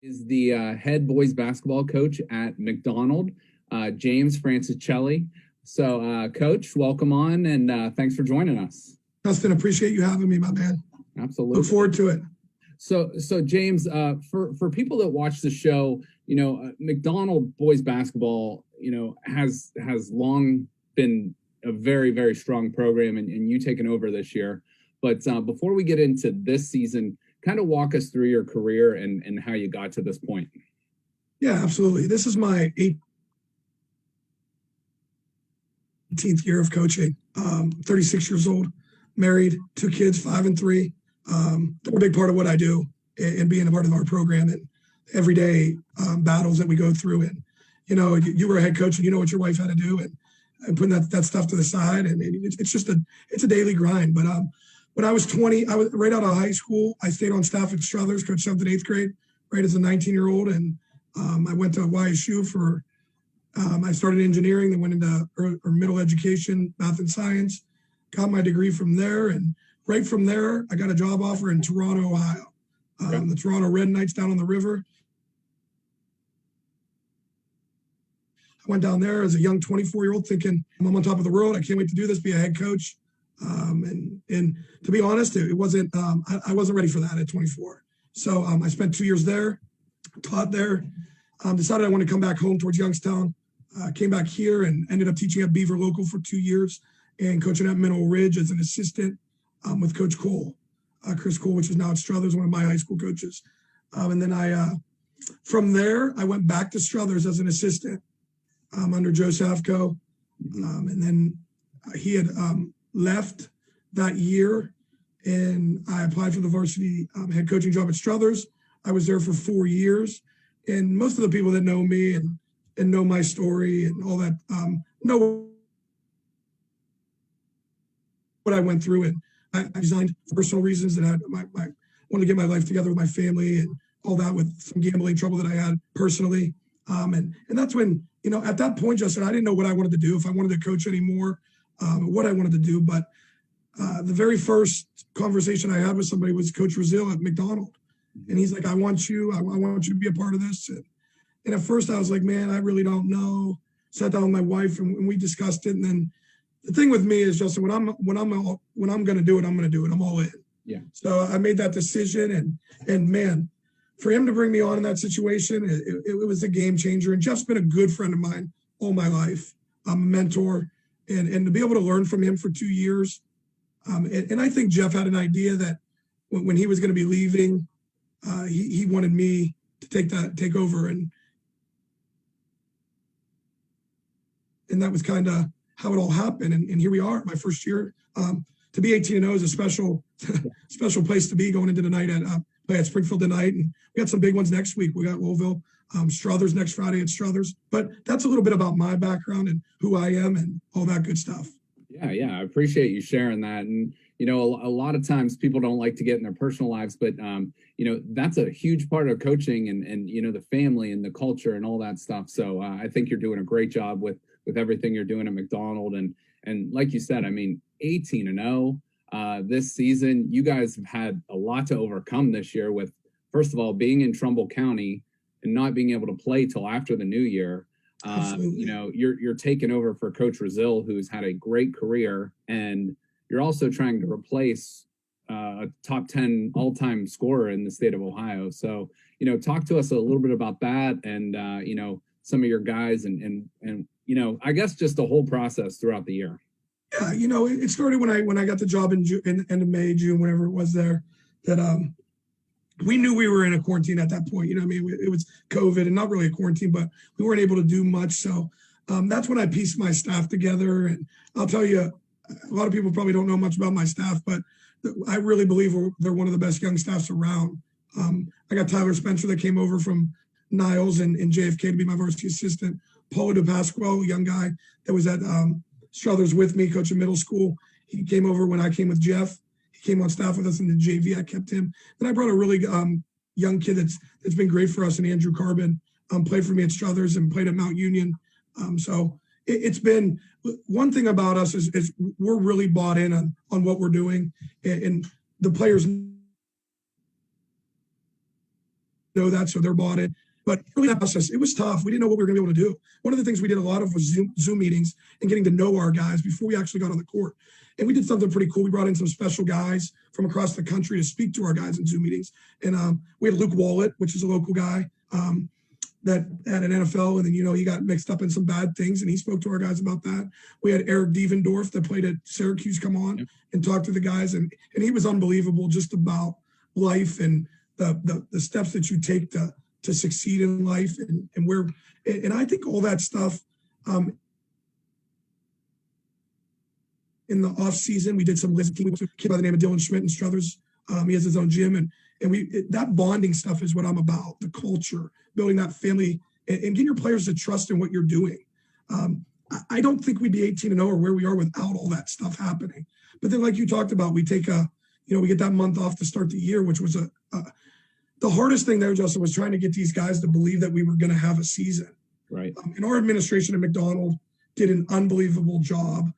Is the head boys basketball coach at McDonald, James Franceschelli. So, Coach, welcome on, and thanks for joining us. Justin, appreciate you having me, my man. Absolutely. Look forward to it. So James, for people that watch the show, McDonald boys basketball, has long been a very, very strong program, and you taking over this year. But before we get into this season, kind of walk us through your career and how you got to this point. Yeah, absolutely. This is my 18th year of coaching. 36 years old, married, 2 kids, 5 and 3. They're a big part of what I do and being a part of our program and everyday battles that we go through. And, you were a head coach and you know what your wife had to do and putting that stuff to the side. And it's a daily grind. But when I was 20, I was right out of high school. I stayed on staff at Struthers, coached 7th and 8th grade, right as a 19-year-old. And I went to YSU for, I started engineering, then went into middle education, math and science, got my degree from there. And right from there, I got a job offer in Toronto, Ohio. The Toronto Red Knights down on the river. I went down there as a young 24-year-old thinking, I'm on top of the world. I can't wait to do this, be a head coach. And to be honest, it wasn't, I wasn't ready for that at 24. So I spent 2 years there, taught there, decided I wanted to come back home towards Youngstown, came back here and ended up teaching at Beaver Local for 2 years and coaching at Mineral Ridge as an assistant with Coach Cole, Chris Cole, which is now at Struthers, one of my high school coaches. And then from there, I went back to Struthers as an assistant under Joe Safco. And then he had left that year, and I applied for the varsity head coaching job at Struthers. I was there for 4 years, and most of the people that know me and know my story and all that know what I went through. And I resigned for personal reasons that I wanted to get my life together with my family and all that, with some gambling trouble that I had personally. And that's when, at that point, Justin, I didn't know what I wanted to do, if I wanted to coach anymore, what I wanted to do. But the very first conversation I had with somebody was Coach Brazil at McDonald. And he's like, I want you to be a part of this. And at first I was like, man, I really don't know. Sat down with my wife and we discussed it. And then the thing with me is, Justin, when I'm going to do it, I'm going to do it. I'm all in. Yeah. So I made that decision, and man, for him to bring me on in that situation, it was a game changer. And Jeff's been a good friend of mine all my life, a mentor, and to be able to learn from him for 2 years. And I think Jeff had an idea that when he was going to be leaving, he wanted me to take over. And that was kind of how it all happened. And here we are, my first year. To be 18-0 is a special place to be, going into the night at Springfield tonight. And we got some big ones next week. We got Louisville, Struthers next Friday at Struthers. But that's a little bit about my background and who I am and all that good stuff. Yeah, I appreciate you sharing that. And, a lot of times people don't like to get in their personal lives, but, that's a huge part of coaching and the family and the culture and all that stuff. So I think you're doing a great job with everything you're doing at McDonald. And like you said, 18-0 this season. You guys have had a lot to overcome this year with, first of all, being in Trumbull County and not being able to play till after the new year. You're taking over for Coach Brazil, who's had a great career, and you're also trying to replace a top 10 all-time scorer in the state of Ohio. So, talk to us a little bit about that and, some of your guys and I guess just the whole process throughout the year. Yeah, it started when I got the job in end of May, June, whenever it was there, that we knew we were in a quarantine at that point. It was COVID and not really a quarantine, but we weren't able to do much. So that's when I pieced my staff together. And I'll tell you, a lot of people probably don't know much about my staff, but I really believe they're one of the best young staffs around. I got Tyler Spencer that came over from Niles and JFK to be my varsity assistant. Paulo DePasquale, a young guy that was at Struthers with me, coaching middle school. He came over when I came with Jeff. He came on staff with us in the JV. I kept him. Then I brought a really young kid that's been great for us, and Andrew Carbon, played for me at Struthers and played at Mount Union. So it's been, one thing about us is we're really bought in on what we're doing, and the players know that, so they're bought in. But early in that process, it was tough. We didn't know what we were going to be able to do. One of the things we did a lot of was Zoom meetings and getting to know our guys before we actually got on the court. And we did something pretty cool. We brought in some special guys from across the country to speak to our guys in Zoom meetings. And we had Luke Wallet, which is a local guy that had an NFL, and then, he got mixed up in some bad things, and he spoke to our guys about that. We had Eric Devendorf that played at Syracuse come on and talk to the guys, and he was unbelievable just about life and the steps that you take to succeed in life and I think all that stuff in the off season, we did some listening with a kid by the name of Dylan Schmidt in Struthers. He has his own gym, and that bonding stuff is what I'm about, the culture, building that family and getting your players to trust in what you're doing. I don't think we'd be 18-0 or where we are without all that stuff happening. But then, like you talked about, we take we get that month off to start the year, which was the hardest thing there, Justin, was trying to get these guys to believe that we were going to have a season. Right. And our administration at McDonald did an unbelievable job.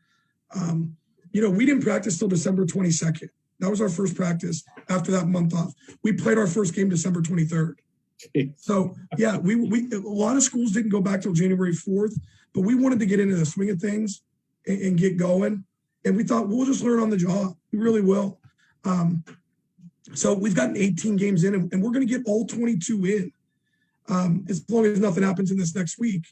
We didn't practice till December 22nd. That was our first practice after that month off. We played our first game December 23rd. So, yeah, we a lot of schools didn't go back till January 4th, but we wanted to get into the swing of things and get going. And we thought, we'll just learn on the job. We really will. So we've gotten 18 games in, and we're going to get all 22 in as long as nothing happens in this next week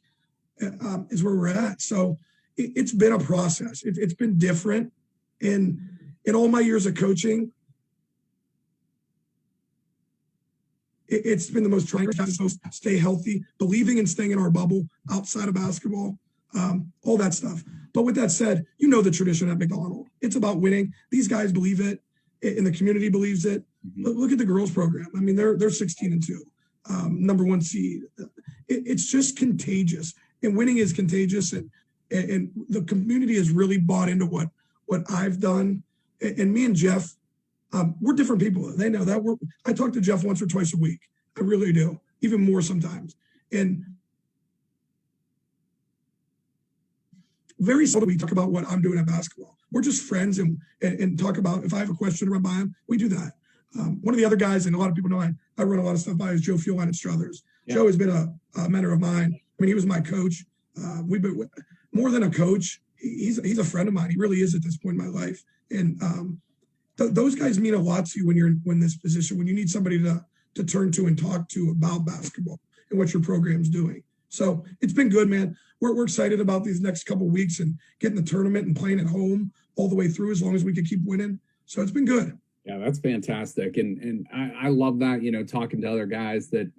is where we're at. So it's been a process. It's been different. And in all my years of coaching, it's been the most trying to stay healthy, believing in staying in our bubble outside of basketball, all that stuff. But with that said, the tradition at McDonald. It's about winning. These guys believe it, and the community believes it. Look at the girls program. I mean, they're 16-2, number one seed. It's just contagious, and winning is contagious. And the community has really bought into what I've done. And me and Jeff, we're different people. They know that. I talk to Jeff once or twice a week. I really do, even more sometimes. And very seldom we talk about what I'm doing at basketball. We're just friends and talk about, if I have a question to run by him, we do that. One of the other guys, and a lot of people know I run a lot of stuff by, is Joe Fueline at Struthers. Yeah. Joe has been a mentor of mine. I mean, he was my coach. We've been more than a coach. He's a friend of mine. He really is at this point in my life. And those guys mean a lot to you when you're in this position, when you need somebody to turn to and talk to about basketball and what your program's doing. So it's been good, man. We're excited about these next couple of weeks and getting the tournament and playing at home all the way through, as long as we can keep winning. So it's been good. Yeah, that's fantastic. And I love that, talking to other guys that,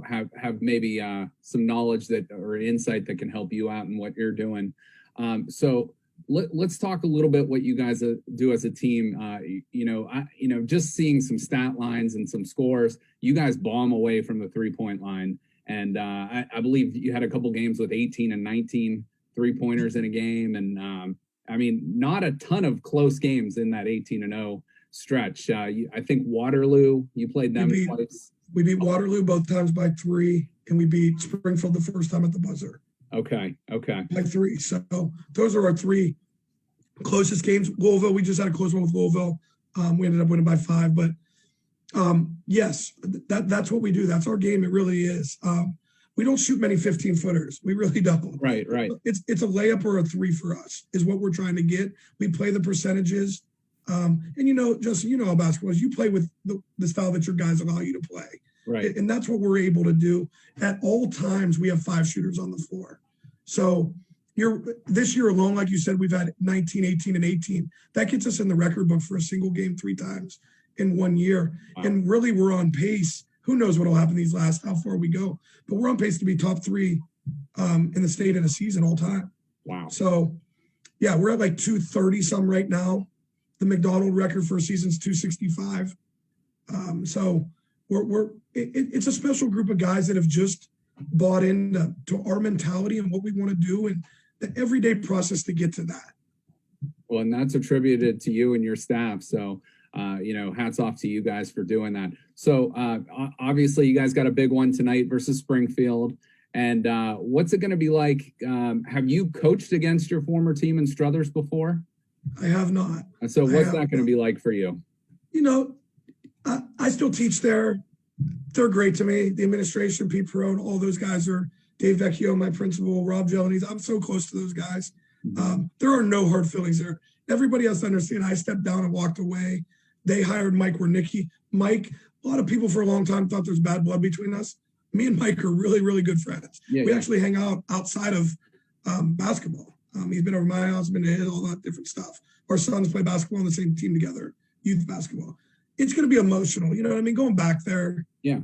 have maybe some knowledge that or insight that can help you out in what you're doing. So let's talk a little bit what you guys do as a team. Just seeing some stat lines and some scores, you guys bomb away from the 3-point line. And I believe you had a couple games with 18 and 19 3-pointers in a game. And not a ton of close games in that 18-0 stretch. I think Waterloo, you played them twice. We beat Waterloo both times by 3, and we beat Springfield the first time at the buzzer. Okay. By 3. So those are our 3 closest games. Louisville, we just had a close one with Louisville. We ended up winning by 5. But yes, that's what we do. That's our game. It really is. We don't shoot many 15-footers. We really don't. Right. It's a layup or a 3 for us is what we're trying to get. We play the percentages. And Justin, how basketball is. You play with the style that your guys allow you to play. Right. And that's what we're able to do. At all times, we have 5 shooters on the floor. So this year alone, like you said, we've had 19, 18, and 18. That gets us in the record book for a single game 3 times in 1 year. Wow. And really, we're on pace. Who knows what will happen these last, how far we go. But we're on pace to be top 3 in the state in a season all time. Wow. So, yeah, we're at like 230-some right now. The McDonald record for a season is 265. So it's a special group of guys that have just bought into our mentality and what we want to do and the everyday process to get to that. Well, and that's attributed to you and your staff. So, hats off to you guys for doing that. So obviously you guys got a big one tonight versus Springfield. And what's it going to be like? Have you coached against your former team in Struthers before? I have not. And so what's that going to be like for you? I still teach there. they're great to me. The administration, Pete Perone, all those guys are, Dave Vecchio, my principal, Rob Jelenies. I'm so close to those guys. There are no hard feelings there. Everybody has to understand I stepped down and walked away. They hired Mike Wernicke. Mike, a lot of people for a long time thought there's bad blood between us. Me and Mike are really, really good friends. We actually hang out outside of basketball. He's been over my house, been to his, all that different stuff. Our sons play basketball on the same team together, youth basketball. It's going to be emotional, you know what I mean? Going back there. Yeah.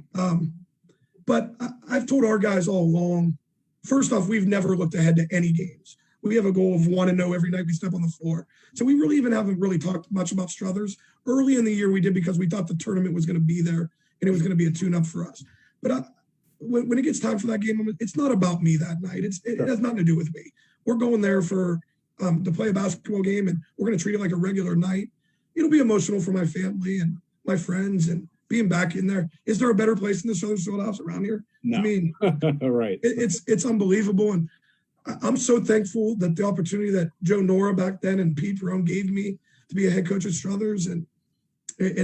But I've told our guys all along, first off, we've never looked ahead to any games. We have a goal of 1-0 every night we step on the floor. So we really haven't really talked much about Struthers. Early in the year we did because we thought the tournament was going to be there and it was going to be a tune-up for us. But when it gets time for that game, it's not about me that night. It has nothing to do with me. We're going there for to play a basketball game, and we're going to treat it like a regular night. It'll be emotional for my family and my friends and being back in there. Is there a better place in the Southern Fieldhouse around here? No. I mean, right. It's unbelievable. And I'm so thankful that the opportunity that Joe Nora back then and Pete Perone gave me to be a head coach at Struthers. And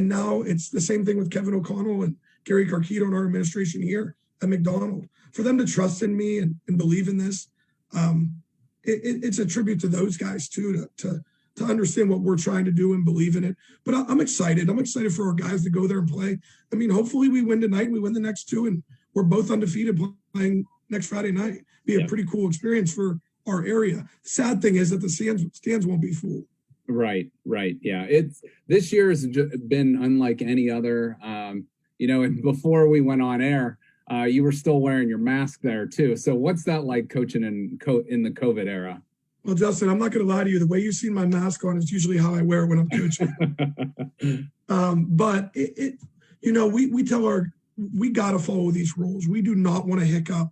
now it's the same thing with Kevin O'Connell and Gary Carquito and our administration here at McDonald. For them to trust in me and believe in this, it's a tribute to those guys too, to understand what we're trying to do and believe in it. But I'm excited. I'm excited for our guys to go there and play. I mean, hopefully we win tonight and we win the next two, and we're both undefeated playing next Friday night. Be a pretty cool experience for our area. Sad thing is that the stands won't be full. Right. Yeah. This year has been unlike any other, and before we went on air, you were still wearing your mask there too. So what's that like coaching in the COVID era? Well, Justin, I'm not going to lie to you. The way you've seen my mask on is usually how I wear it when I'm coaching. But we tell we got to follow these rules. We do not want to hiccup.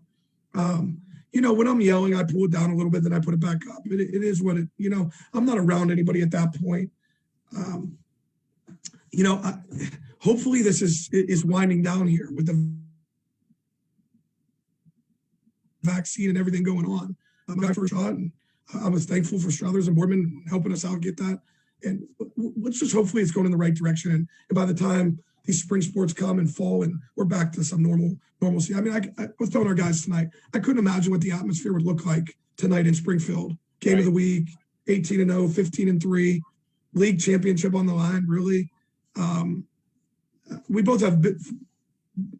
When I'm yelling, I pull it down a little bit, then I put it back up. It is what it, I'm not around anybody at that point. Hopefully this is winding down here with the vaccine and everything going on. I got first shot, and I was thankful for Struthers and Boardman helping us out get that. And let's just hopefully it's going in the right direction. And by the time these spring sports come and fall and we're back to some normalcy. I mean, I was telling our guys tonight, I couldn't imagine what the atmosphere would look like tonight in Springfield. Game of the week, 18-0, 15-3, league championship on the line, really. We both have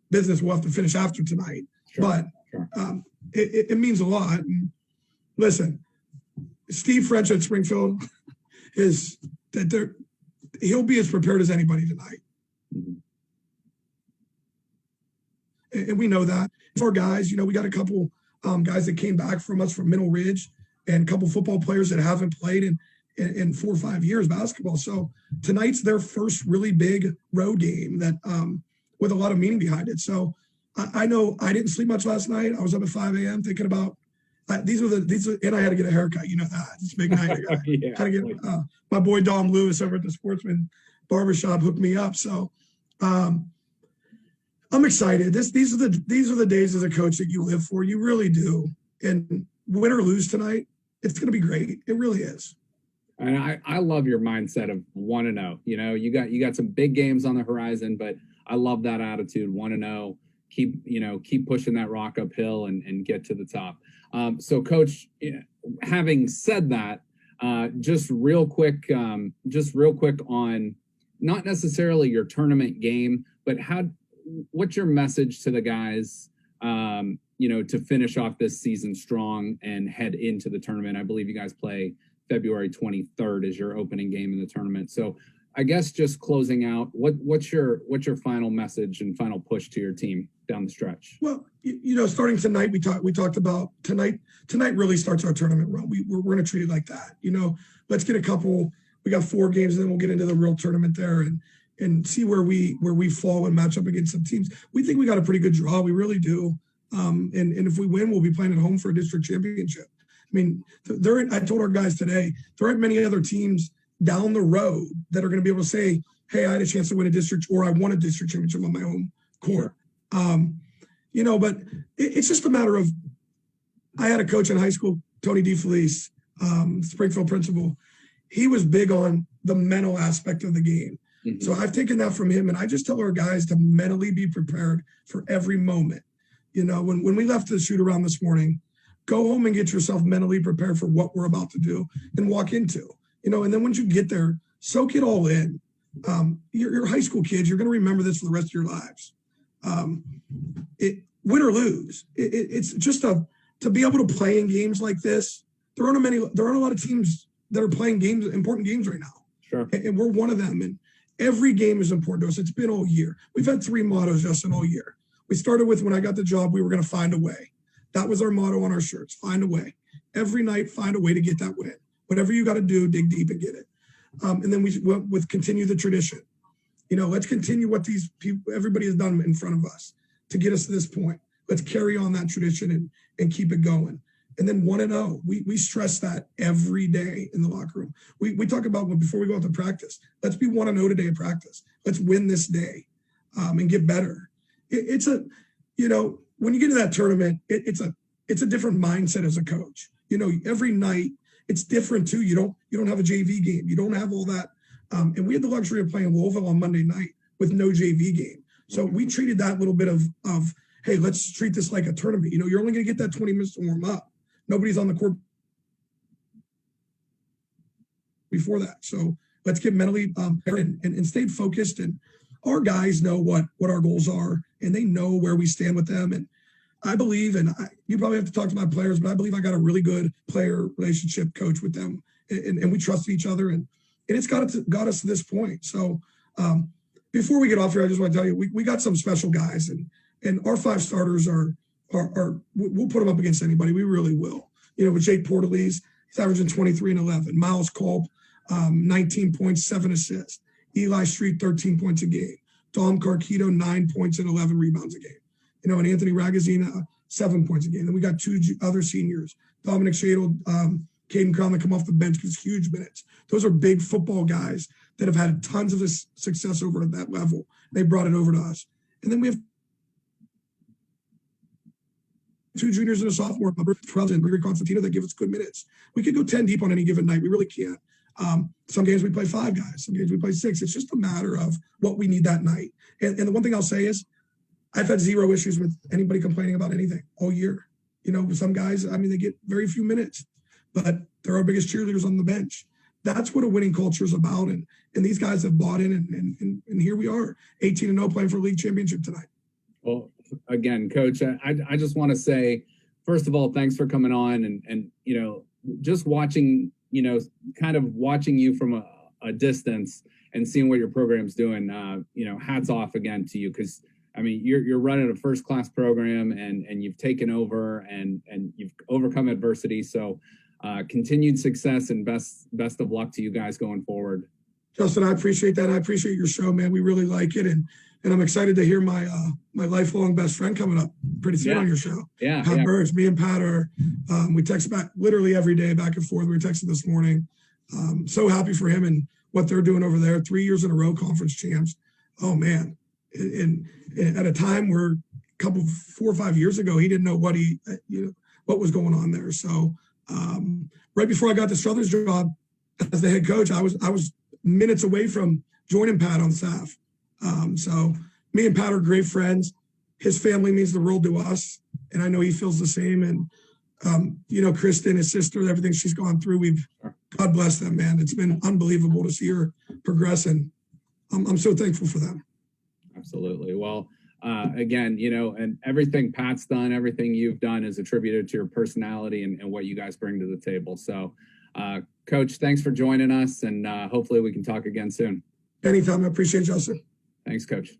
business we'll have to finish after tonight. But it means a lot. And listen, Steve French at Springfield is that he'll be as prepared as anybody tonight. And we know that. For our guys, we got a couple guys that came back from us from Middle Ridge and a couple football players that haven't played in 4 or 5 years basketball. So tonight's their first really big road game that with a lot of meaning behind it. So I know I didn't sleep much last night. I was up at 5 a.m. thinking about these are, and I had to get a haircut. You know that. It's a big night. I had to get my boy Dom Lewis over at the Sportsman Barbershop hooked me up. So I'm excited. These are the days as a coach that you live for. You really do. And win or lose tonight, it's going to be great. It really is. And I love your mindset of 1-0. You got some big games on the horizon, but I love that attitude. 1-0. Keep pushing that rock uphill and get to the top. So, Coach, having said that, just real quick on not necessarily your tournament game, but what's your message to the guys, to finish off this season strong and head into the tournament? I believe you guys play February 23rd as your opening game in the tournament. So I guess just closing out, what's your final message and final push to your team down the stretch? Well, starting tonight, we talked about tonight really starts our tournament run. We're going to treat it like that. Let's get we got 4 games and then we'll get into the real tournament there and see where we fall and match up against some teams. We think we got a pretty good draw. We really do. And if we win, we'll be playing at home for a district championship. I mean, I told our guys today, there aren't many other teams down the road that are going to be able to say, hey, I had a chance to win a district or I won a district championship on my home court. But it's just a matter of, I had a coach in high school, Tony DeFelice, Springfield principal. He was big on the mental aspect of the game. So I've taken that from him, and I just tell our guys to mentally be prepared for every moment. When we left the shoot around this morning, go home and get yourself mentally prepared for what we're about to do and walk into. And then once you get there, soak it all in. You're high school kids. You're going to remember this for the rest of your lives. Win or lose, it's just to be able to play in games like this. There aren't a lot of teams that are playing important games right now. Sure. And we're one of them. And every game is important to us. It's been all year. We've had 3 mottos, Justin, all year. We started with, when I got the job, we were going to find a way. That was our motto on our shirts: find a way. Every night, find a way to get that win. Whatever you got to do, dig deep and get it. And then we went with continue the tradition. Let's continue what everybody has done in front of us to get us to this point. Let's carry on that tradition and keep it going. And then 1-0. We stress that every day in the locker room. We talk about, before we go out to practice, let's be 1-0 today in practice. Let's win this day and get better. When you get to that tournament, it's a different mindset as a coach. Every night it's different too. You don't have a JV game. You don't have all that. And we had the luxury of playing Louisville on Monday night with no JV game. So we treated that little bit of hey, let's treat this like a tournament. You're only going to get that 20 minutes to warm up. Nobody's on the court before that. So let's get mentally prepared and stay focused. And our guys know what our goals are, and they know where we stand with them. And I believe, you probably have to talk to my players, but I believe I got a really good player relationship coach with them, and we trust each other, and it's got us to this point. So before we get off here, I just want to tell you, we got some special guys, and our 5 starters are we'll put them up against anybody. We really will. With Jake Portalease, he's averaging 23 and 11. Miles Culp, 19 points, 7 assists. Eli Street, 13 points a game. Dom Carquito, 9 points and 11 rebounds a game. And Anthony Ragazzina, 7 points a game. Then we got 2 other seniors, Dominic Shadle, Caden Crown, that come off the bench because huge minutes. Those are big football guys that have had tons of success over at that level. They brought it over to us. And then we have 2 juniors and a sophomore, Trey and Gregory Constantino, that give us good minutes. We could go 10 deep on any given night. We really can't. Some games we play 5 guys. Some games we play 6. It's just a matter of what we need that night. And the one thing I'll say is I've had 0 issues with anybody complaining about anything all year. Some guys, they get very few minutes, but they're our biggest cheerleaders on the bench. That's what a winning culture is about. And these guys have bought in, and here we are, 18-0, playing for a league championship tonight. Well, again, Coach, I just want to say, first of all, thanks for coming on, and just watching, kind of watching you from a distance and seeing what your program's doing. Hats off again to you, because you're running a first-class program, and you've taken over and you've overcome adversity. So continued success and best of luck to you guys going forward. Justin, I appreciate that. I appreciate your show, man. We really like it, and I'm excited to hear my lifelong best friend coming up pretty soon on your show. Yeah, Pat Birch. Me and Pat are we text back literally every day, back and forth. We were texting this morning. So happy for him and what they're doing over there. 3 years in a row, conference champs. Oh man! And at a time where 4 or 5 years ago, he didn't know what what was going on there. So right before I got the Struthers job as the head coach, I was minutes away from joining Pat on staff. So me and Pat are great friends. His family means the world to us, and I know he feels the same. And Kristen, his sister, everything she's gone through, God bless them, man. It's been unbelievable to see her progress, and I'm so thankful for them. Absolutely. Well, again, and everything Pat's done, everything you've done is attributed to your personality and what you guys bring to the table. So, Coach, thanks for joining us, and hopefully we can talk again soon. Anytime. I appreciate it, Justin. Thanks, Coach.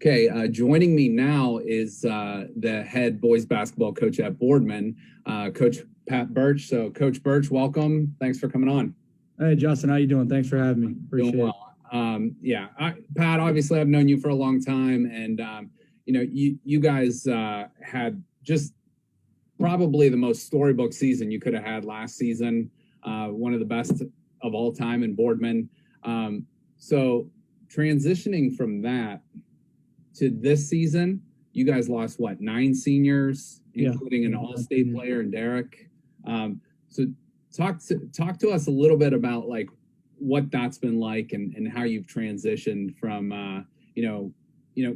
Okay, joining me now is the head boys basketball coach at Boardman, Coach Pat Birch. So, Coach Birch, welcome. Thanks for coming on. Hey, Justin, how you doing? Thanks for having me. Appreciate doing well. Pat, obviously I've known you for a long time, and you guys had just probably the most storybook season you could have had last season. One of the best of all time in Boardman. So transitioning from that to this season, you guys lost 9 seniors, including an all-state player in Derek. So talk to us a little bit about like what that's been like and how you've transitioned from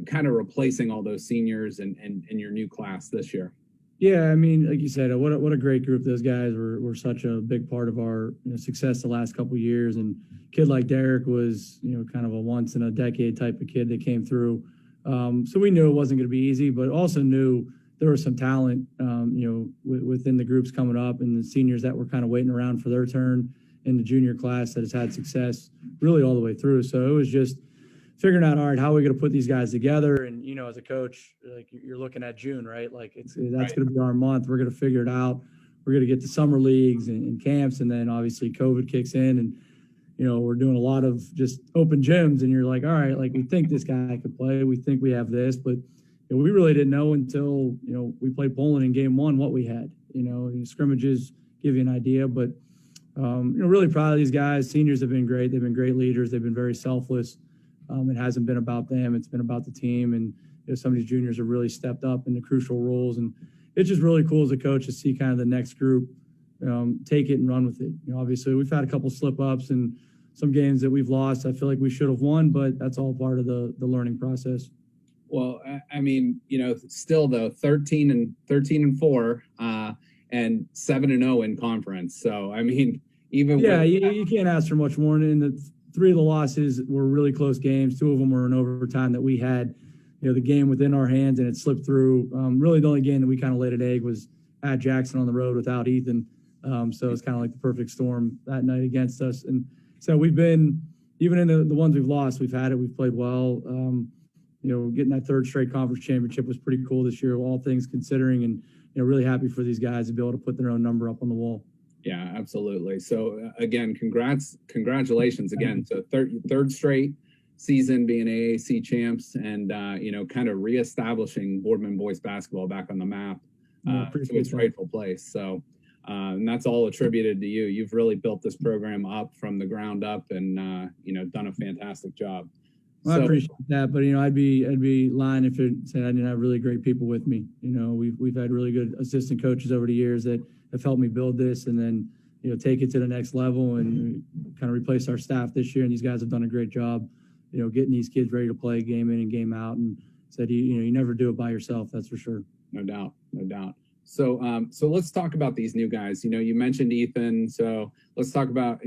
kind of replacing all those seniors and your new class this year. Yeah, I mean, like you said, what a great group. Those guys were such a big part of our success the last couple of years. And a kid like Derek was, kind of a once in a decade type of kid that came through. So we knew it wasn't going to be easy, but also knew there was some talent, within the groups coming up and the seniors that were kind of waiting around for their turn in the junior class that has had success really all the way through. So it was just figuring out, all right, how are we going to put these guys together? And, as a coach, like you're looking at June, right? Like that's right. going to be our month. We're going to figure it out. We're going to get to summer leagues and camps. And then obviously COVID kicks in and, we're doing a lot of just open gyms and you're like, all right, like we think this guy could play. We think we have this, but we really didn't know until, we played Poland in game 1, what we had, scrimmages give you an idea, but, really proud of these guys. Seniors have been great. They've been great leaders. They've been very selfless. It hasn't been about them. It's been about the team. And some of these juniors have really stepped up in the crucial roles. And it's just really cool as a coach to see kind of the next group take it and run with it. Obviously, we've had a couple slip-ups and some games that we've lost. I feel like we should have won, but that's all part of the learning process. Well, I mean, still though, 13-4 and 7-0 in conference. So, I mean, even you can't ask for much more. And the 3 of the losses were really close games. 2 of them were in overtime that we had, the game within our hands and it slipped through. Really the only game that we kind of laid an egg was at Jackson on the road without Ethan. So it's kind of like the perfect storm that night against us. And so we've been, even in the ones we've lost, we've had it, we've played well. Getting that 3rd straight conference championship was pretty cool this year, all things considering, and, really happy for these guys to be able to put their own number up on the wall. Yeah, absolutely. So again, congratulations again. So third straight season being AAC champs and, kind of reestablishing Boardman Boys basketball back on the map to its rightful place. So, and that's all attributed to you. You've really built this program up from the ground up and, done a fantastic job. Well, I appreciate that, but I'd be lying if I said I didn't have really great people with me. We've had really good assistant coaches over the years that have helped me build this, and then take it to the next level and kind of replace our staff this year. And these guys have done a great job, getting these kids ready to play game in and game out. And said you never do it by yourself, that's for sure. No doubt. So let's talk about these new guys. You mentioned Ethan, so let's talk about.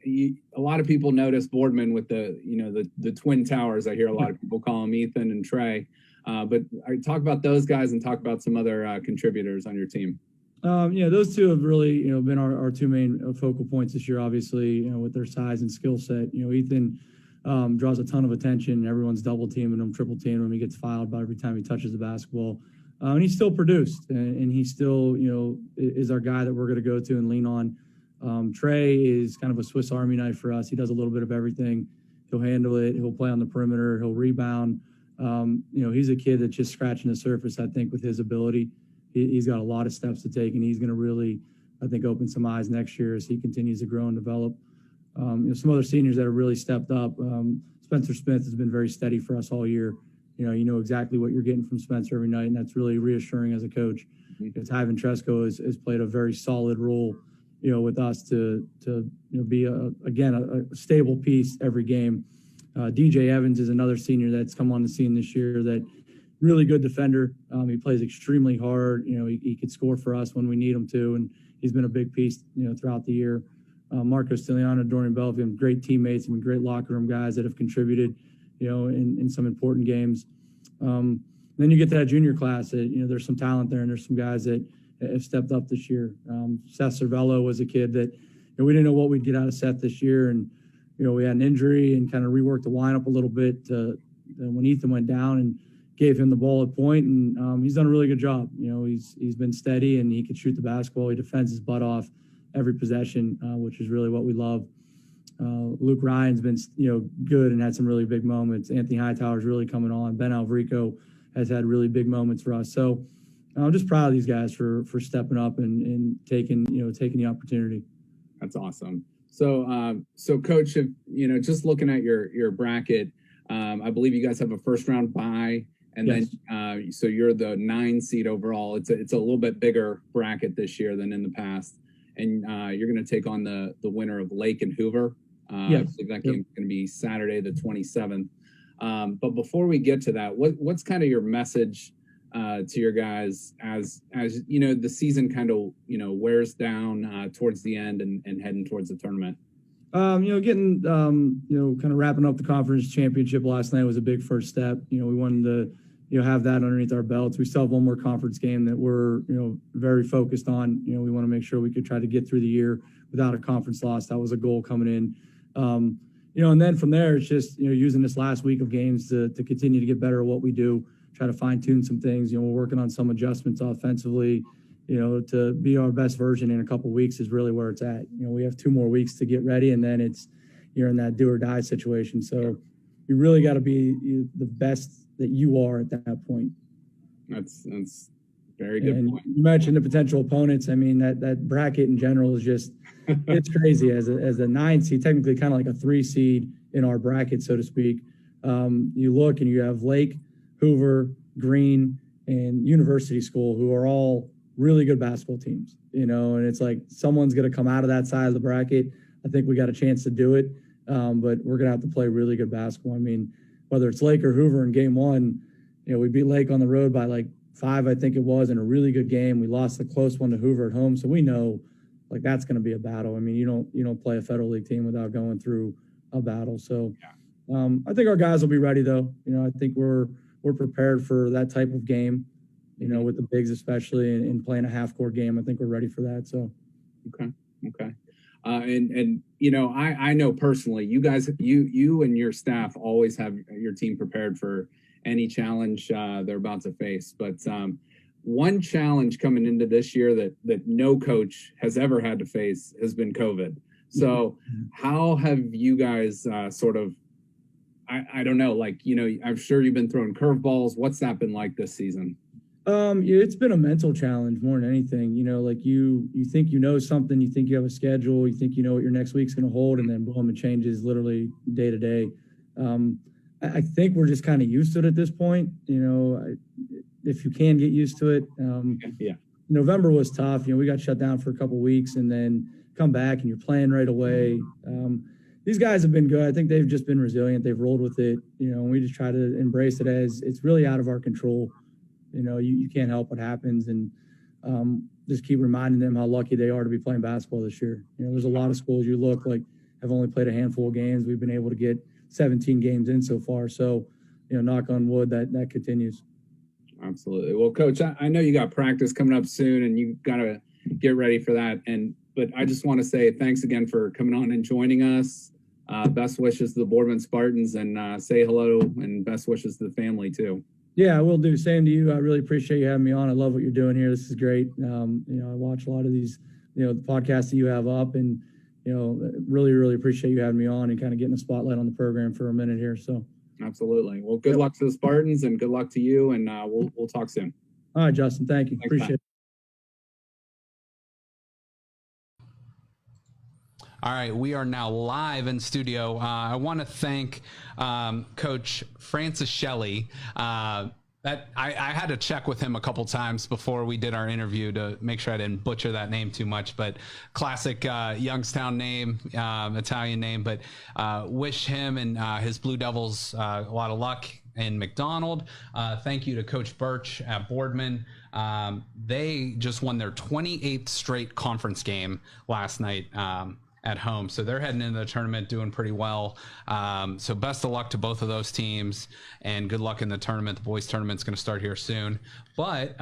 A lot of people notice Boardman with the twin towers. I hear a lot of people call them Ethan and Trey, but I talk about those guys and talk about some other contributors on your team. Those 2 have really been our 2 main focal points this year. Obviously, with their size and skill set. Ethan draws a ton of attention. Everyone's double teaming him, triple teaming him. He gets fouled about every time he touches the basketball, and he's still produced, and he still is our guy that we're going to go to and lean on. Trey is kind of a Swiss Army knife for us. He does a little bit of everything. He'll handle it. He'll play on the perimeter. He'll rebound. He's a kid that's just scratching the surface, I think, with his ability. He's got a lot of steps to take, and he's going to really, I think, open some eyes next year as he continues to grow and develop. Some other seniors that have really stepped up. Spencer Smith has been very steady for us all year. You know exactly what you're getting from Spencer every night, and that's really reassuring as a coach. Tyven Tresco has played a very solid role with us to be a stable piece every game. DJ Evans is another senior that's come on the scene this year that really good defender. He plays extremely hard. He could score for us when we need him to, and he's been a big piece, throughout the year. Marco Stiliano, Dorian Bell have been great teammates and great locker room guys that have contributed, in some important games. Then you get to that junior class that, there's some talent there and there's some guys that have stepped up this year. Seth Cervelo was a kid that we didn't know what we'd get out of Seth this year. And, we had an injury and kind of reworked the lineup a little bit when Ethan went down and gave him the ball at point. And he's done a really good job. He's been steady and he can shoot the basketball. He defends his butt off every possession, which is really what we love. Luke Ryan's been, good and had some really big moments. Anthony Hightower's really coming on. Ben Alvarico has had really big moments for us. So I'm just proud of these guys for stepping up and taking the opportunity. That's awesome. So Coach, just looking at your bracket, I believe you guys have a first round bye, and yes. Then so you're the 9 seed overall. It's a little bit bigger bracket this year than in the past, and you're going to take on the winner of Lake and Hoover. Yes. I think that game's going to be Saturday, the 27th. But before we get to that, what's kind of your message to your guys as the season kind of wears down towards the end and heading towards the tournament? Getting kind of wrapping up the conference championship last night was a big first step. We wanted to have that underneath our belts. We still have one more conference game that we're very focused on. We want to make sure we could try to get through the year without a conference loss. That was a goal coming in. And then from there, it's just using this last week of games to continue to get better at what we do, try to fine tune some things. We're working on some adjustments offensively. To be our best version in a couple of weeks is really where it's at. We have 2 more weeks to get ready, and then you're in that do or die situation. So you really got to be the best that you are at that point. That's very good point. You mentioned the potential opponents. I mean, that bracket in general is just, it's crazy. As a 9 seed, technically kind of like a 3 seed in our bracket, so to speak. You look and you have Lake, Hoover, Green, and University School, who are all really good basketball teams, and it's like someone's going to come out of that side of the bracket. I think we got a chance to do it, but we're going to have to play really good basketball. I mean, whether it's Lake or Hoover in game 1, we beat Lake on the road by like 5, I think it was, in a really good game. We lost the close one to Hoover at home, so we know like that's going to be a battle. I mean, you don't play a Federal League team without going through a battle. So I think our guys will be ready, though. I think we're prepared for that type of game. With the bigs especially, and playing a half-court game, I think we're ready for that. So, okay. And I know personally, you guys, you and your staff always have your team prepared for any challenge they're about to face. But one challenge coming into this year that no coach has ever had to face has been COVID. So, how have you guys sort of? I don't know, I'm sure you've been throwing curveballs. What's that been like this season? It's been a mental challenge more than anything. You think something, you think you have a schedule, you think what your next week's going to hold, and then boom, it changes literally day to day. I think we're just kind of used to it at this point. If you can get used to it. November was tough. We got shut down for a couple of weeks and then come back and you're playing right away. These guys have been good. I think they've just been resilient. They've rolled with it. And we just try to embrace it as it's really out of our control. You can't help what happens, and just keep reminding them how lucky they are to be playing basketball this year. There's a lot of schools you look like have only played a handful of games. We've been able to get 17 games in so far. So, knock on wood, that continues. Absolutely. Well, Coach, I know you got practice coming up soon, and you got to get ready for that. But I just want to say thanks again for coming on and joining us. Best wishes to the Boardman Spartans, and say hello and best wishes to the family too. Yeah, I will do. Same to you. I really appreciate you having me on. I love what you're doing here. This is great. I watch a lot of these, the podcasts that you have up, and, really, really appreciate you having me on and kind of getting a spotlight on the program for a minute here. So absolutely. Well, good luck to the Spartans and good luck to you. And we'll talk soon. All right, Justin. Thank you. Thanks, appreciate it. All right, we are now live in studio. I want to thank Coach Franceschelli. That I had to check with him a couple times before we did our interview to make sure I didn't butcher that name too much. But classic Youngstown name, Italian name. But wish him and his Blue Devils a lot of luck in McDonald. Thank you to Coach Birch at Boardman. They just won their 28th straight conference game last night. At home. So they're heading into the tournament doing pretty well. So best of luck to both of those teams and good luck in the tournament. The boys tournament's going to start here soon. But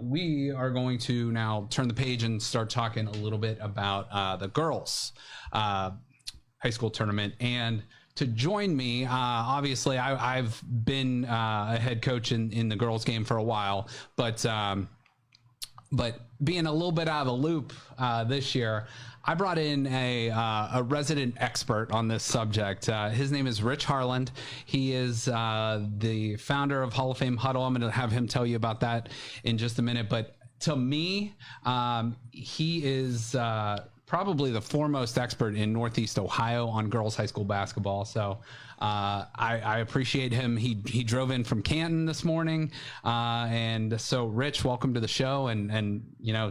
we are going to now turn the page and start talking a little bit about the girls high school tournament. And to join me, obviously I've been a head coach in the girls game for a while, but being a little bit out of the loop this year, I brought in a resident expert on this subject. His name is Rich Harland. He is the founder of Hall of Fame Huddle. I'm going to have him tell you about that in just a minute. But to me, he is probably the foremost expert in Northeast Ohio on girls high school basketball. So I appreciate him. He drove in from Canton this morning. And so Rich, welcome to the show, and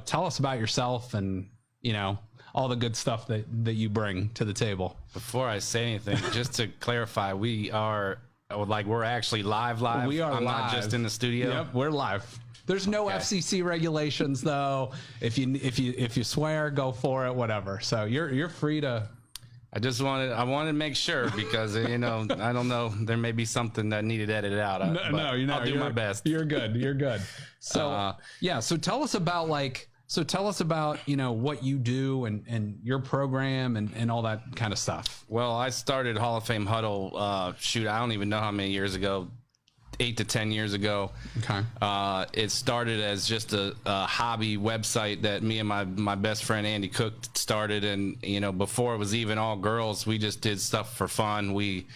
tell us about yourself and, all the good stuff that you bring to the table. Before I say anything, just to clarify, we're actually live. We are I'm live. not just in the studio. Yep, we're live. There's no FCC regulations though. If you swear, go for it. Whatever. So you're free to. I wanted to make sure because I don't know, there may be something that needed edited out. I'll do my best. You're good. You're good. So So tell us about what you do and your program and all that kind of stuff. Well, I started Hall of Fame Huddle. I don't even know how many years ago. 8 to 10 years ago. Okay. It started as just a hobby website that me and my best friend Andy Cook started, and before it was even all girls, we just did stuff for fun. We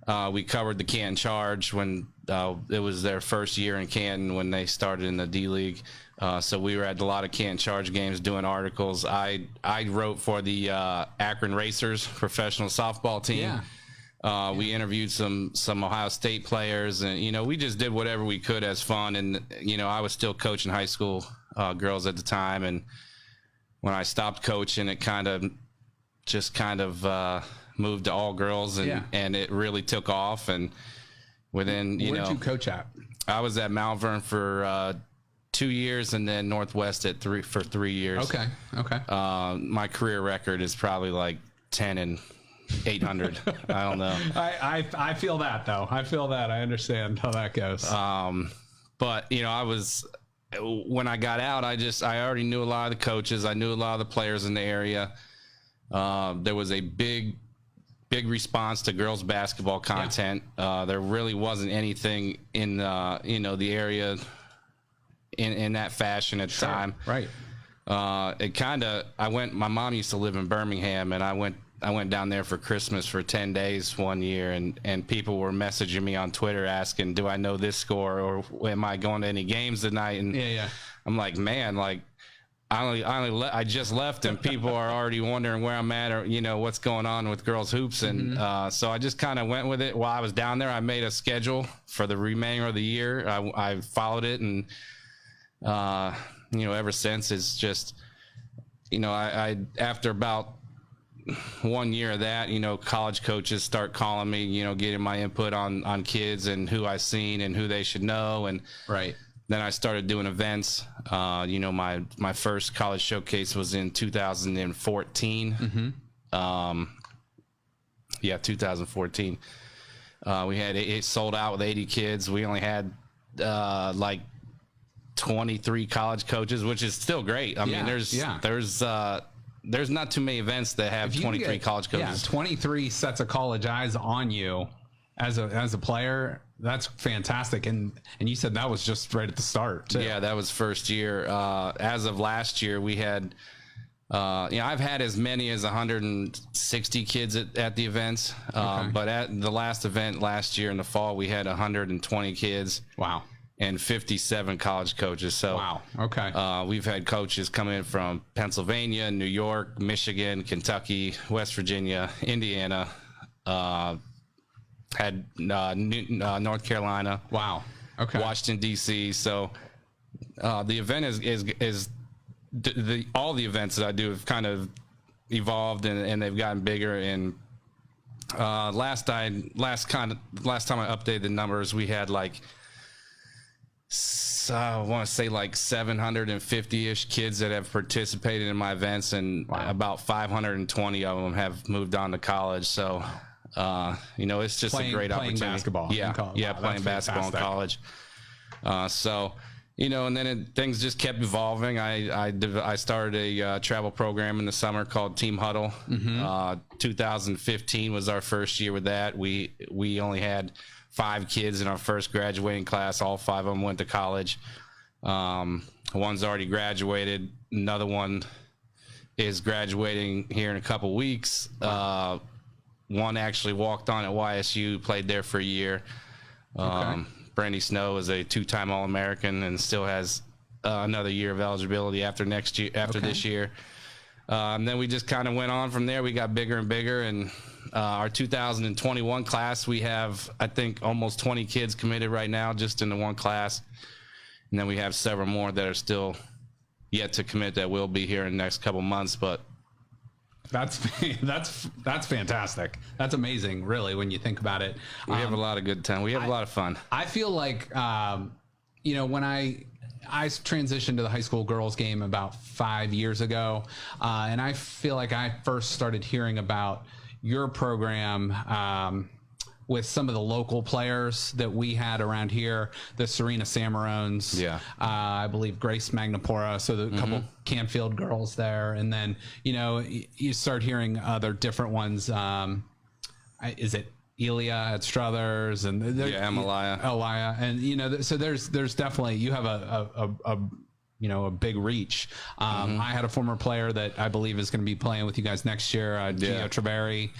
covered the Canton Charge when it was their first year in Canton when they started in the D League. So we were at a lot of Canton Charge games doing articles. I wrote for the Akron Racers professional softball team. Yeah. We interviewed some Ohio State players, and we just did whatever we could as fun. And I was still coaching high school girls at the time, and when I stopped coaching, it kind of moved to all girls, and it really took off. And within where'd you coach at? I was at Malvern for 2 years, and then Northwest for 3 years. Okay. My career record is probably like 10 and 800. I don't know. I feel that though. I feel that. I understand how that goes. But when I got out, I already knew a lot of the coaches. I knew a lot of the players in the area. There was a big response to girls basketball content. There really wasn't anything in the area in that fashion at the time. Right. My mom used to live in Birmingham, and I went down there for Christmas for 10 days one year, and people were messaging me on Twitter asking, do I know this score, or am I going to any games tonight? And I'm like, man, like I just left, and people are already wondering where I'm at, or what's going on with girls hoops. And so I just kind of went with it. While I was down there, I made a schedule for the remainder of the year. I followed it, and ever since it's just I after about 1 year of that, college coaches start calling me, getting my input on kids and who I seen and who they should know. And then I started doing events. My first college showcase was in 2014. 2014. We had it sold out with 80 kids. We only had like 23 college coaches, which is still great. I mean, there's not too many events that have 23 college coaches. 23 sets of college eyes on you as a player. That's fantastic. And you said that was just right at the start too. Yeah, that was first year. As of last year, we had, I've had as many as 160 kids at the events. But at the last event last year in the fall, we had 120 kids. Wow. And 57 college coaches. So wow. Okay. We've had coaches come in from Pennsylvania, New York, Michigan, Kentucky, West Virginia, Indiana, had North Carolina. Wow. Okay. Washington D.C. So the event is all the events that I do have kind of evolved and they've gotten bigger. And last time I updated the numbers, we had like, I want to say like 750-ish kids that have participated in my events, and about 520 of them have moved on to college. So, it's just a great opportunity. Playing basketball. Playing basketball in college. And then things just kept evolving. I started a travel program in the summer called Team Huddle. 2015 was our first year with that. We only had 5 kids in our first graduating class. All 5 of them went to college. One's already graduated. Another one is graduating here in a couple weeks. One actually walked on at YSU, played there for a year. Brandy Snow is a 2-time All-American and still has another year of eligibility after this year. And then we just kind of went on from there. We got bigger and bigger, and our 2021 class, we have, I think, almost 20 kids committed right now just in the one class. And then we have several more that are still yet to commit that will be here in the next couple months. But That's fantastic. That's amazing, really, when you think about it. We have a lot of good time. We have a lot of fun. I feel like, when I transitioned to the high school girls game about 5 years ago, and I feel like I first started hearing about your program with some of the local players that we had around here, the Serena Samarones, I believe Grace Magnapora, so the couple Canfield girls there, and then you start hearing other different ones. Is it Elia at Struthers and Elia, and so there's definitely, you have a big reach. I had a former player that I believe is going to be playing with you guys next year, Gio Treberry.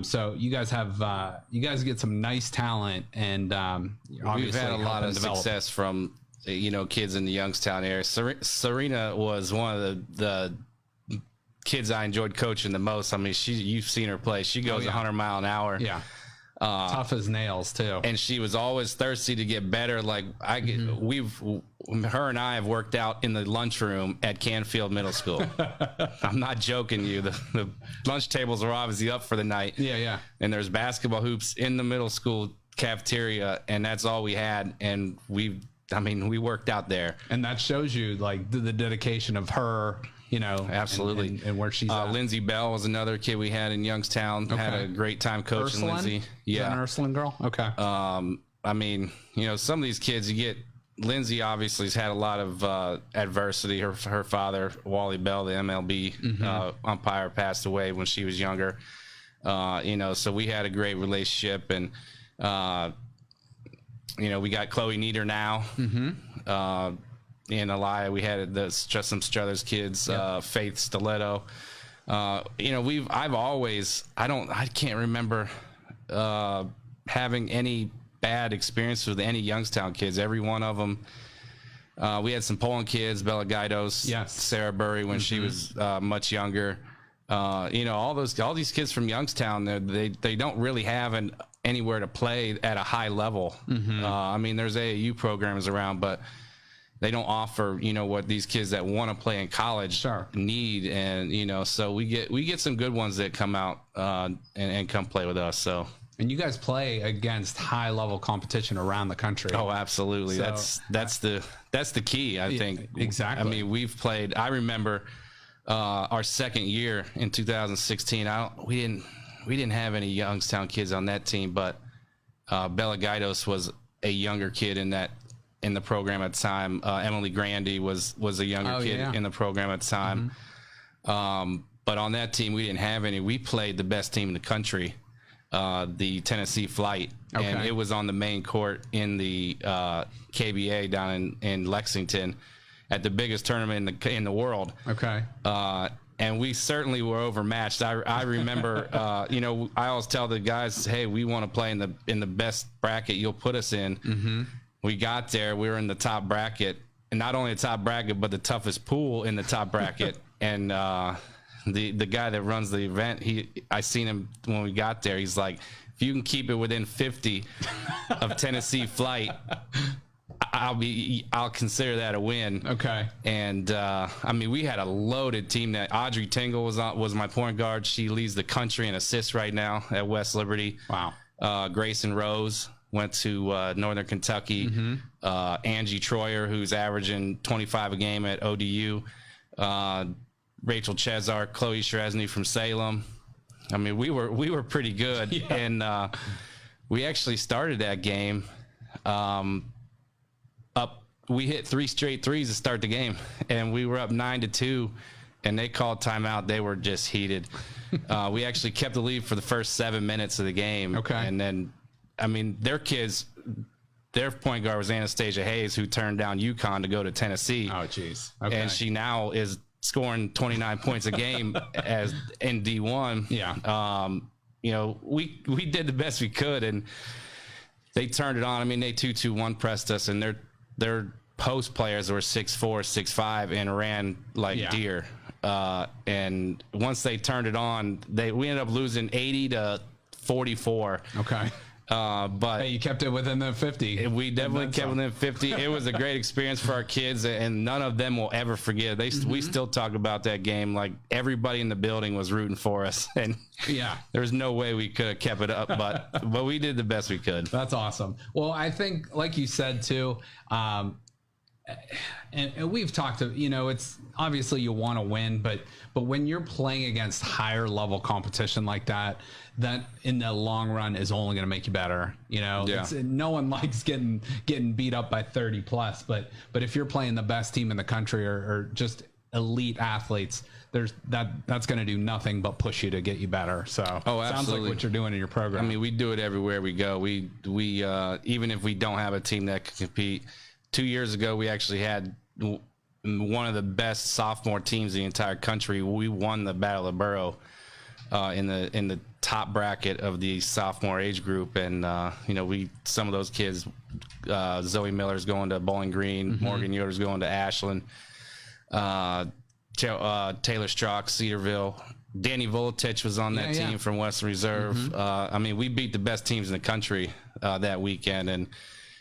So you guys get some nice talent, and we've had a lot of success from kids in the Youngstown area. Serena was one of the kids I enjoyed coaching the most. I mean, you've seen her play. She goes 100 mile an hour. Yeah. Tough as nails too, and she was always thirsty to get better. Like her and I have worked out in the lunchroom at Canfield Middle School. I'm not joking you. The lunch tables are obviously up for the night. Yeah. And there's basketball hoops in the middle school cafeteria, and that's all we had. And we worked out there, and that shows you like the dedication of her. Absolutely, and where she's at. Lindsay Bell was another kid we had in Youngstown. Had a great time coaching Lindsay. Yeah, an Ursuline girl. Okay. Some of these kids, you get Lindsay obviously has had a lot of adversity. Her father, Wally Bell, the MLB umpire, passed away when she was younger. So we had a great relationship, and we got Chloe Nieder now. In Elia, we had just some Struthers kids, Faith Stiletto. I can't remember having any bad experience with any Youngstown kids. Every one of them. We had some Poland kids, Bella Gaidos, Sarah Burry when she was much younger. All these kids from Youngstown, they don't really have anywhere to play at a high level. There's AAU programs around, but they don't offer, what these kids that want to play in college need. And, so we get some good ones that come out and come play with us. So. And you guys play against high level competition around the country. Oh, absolutely. So, that's the key, I think. Exactly. We've played, I remember our second year in 2016, we didn't have any Youngstown kids on that team, but Bella Gaidos was a younger kid in the program at the time. Emily Grandy was a younger kid in the program at the time. But on that team, we didn't have any. We played the best team in the country, the Tennessee Flight. And it was on the main court in the KBA down in Lexington at the biggest tournament in the world. Okay. And we certainly were overmatched. I remember, I always tell the guys, hey, we want to play in the best bracket you'll put us in. We got there, we were in the top bracket, and not only the top bracket, but the toughest pool in the top bracket. And the guy that runs the event, I seen him when we got there. He's like, if you can keep it within 50 of Tennessee Flight, I'll consider that a win. Okay. And we had a loaded team. That Audrey Tingle was my point guard. She leads the country in assists right now at West Liberty. Wow. Grayson Rose went to Northern Kentucky. Angie Troyer, who's averaging 25 a game at ODU. Rachel Chezar, Chloe Shrezny from Salem. We were pretty good. Yeah. And we actually started that game up. We hit 3 straight threes to start the game, and we were up 9-2, and they called timeout. They were just heated. We actually kept the lead for the first 7 minutes of the game. Okay. And then, their kids, their point guard was Anastasia Hayes, who turned down UConn to go to Tennessee. Oh, geez. Okay. And she now is scoring 29 points a game as in D1. Yeah. We did the best we could, and they turned it on. They 2-2-1 pressed us, and their post players were 6'4", 6'5", and ran like deer. And once they turned it on, we ended up losing 80-44. Okay. But Hey, you kept it within the 50. we definitely kept within 50. It was a great experience for our kids, and none of them will ever forget. We still talk about that game. Like, everybody in the building was rooting for us, and there was no way we could have kept it up, but we did the best we could. That's awesome. Well, I think, like you said too, and we've talked to, it's obviously you want to win, but when you're playing against higher level competition like that in the long run is only going to make you better. No one likes getting beat up by 30 plus, but if you're playing the best team in the country or just elite athletes, that's going to do nothing but push you to get you better. So absolutely. Sounds like what you're doing in your program. I mean, we do it everywhere we go. We even if we don't have a team that can compete. 2 years ago, we actually had one of the best sophomore teams in the entire country. We won the Battle of the Borough in the top bracket of the sophomore age group, and some of those kids, Zoe Miller's going to Bowling Green, Morgan Yoder's going to Ashland, Taylor Strock, Cedarville. Danny Volotich was on that team from Western Reserve. I mean, we beat the best teams in the country that weekend, and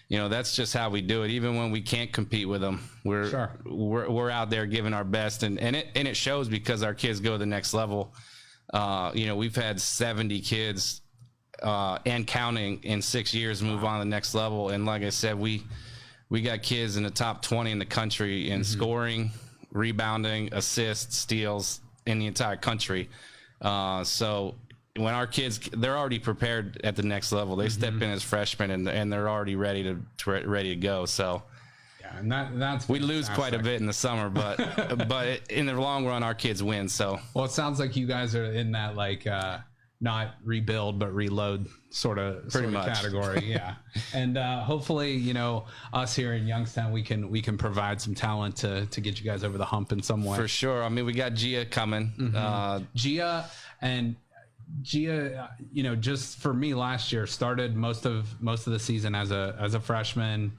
that's just how we do it. Even when we can't compete with them, we're out there giving our best, and it shows because our kids go to the next level. We've had 70 kids and counting in 6 years move on to the next level, and like I said, we got kids in the top 20 in the country in scoring, rebounding, assists, steals in the entire country. So when our kids, they're already prepared at the next level. They step in as freshmen and they're already ready to go. So and that's we lose quite a bit in the summer, but in the long run, our kids win. So it sounds like you guys are in that not rebuild but reload sort of category. And hopefully us here in Youngstown we can provide some talent to get you guys over the hump in some way. For sure. I mean, we got Gia coming. Gia, just for me last year, started most of the season as a freshman.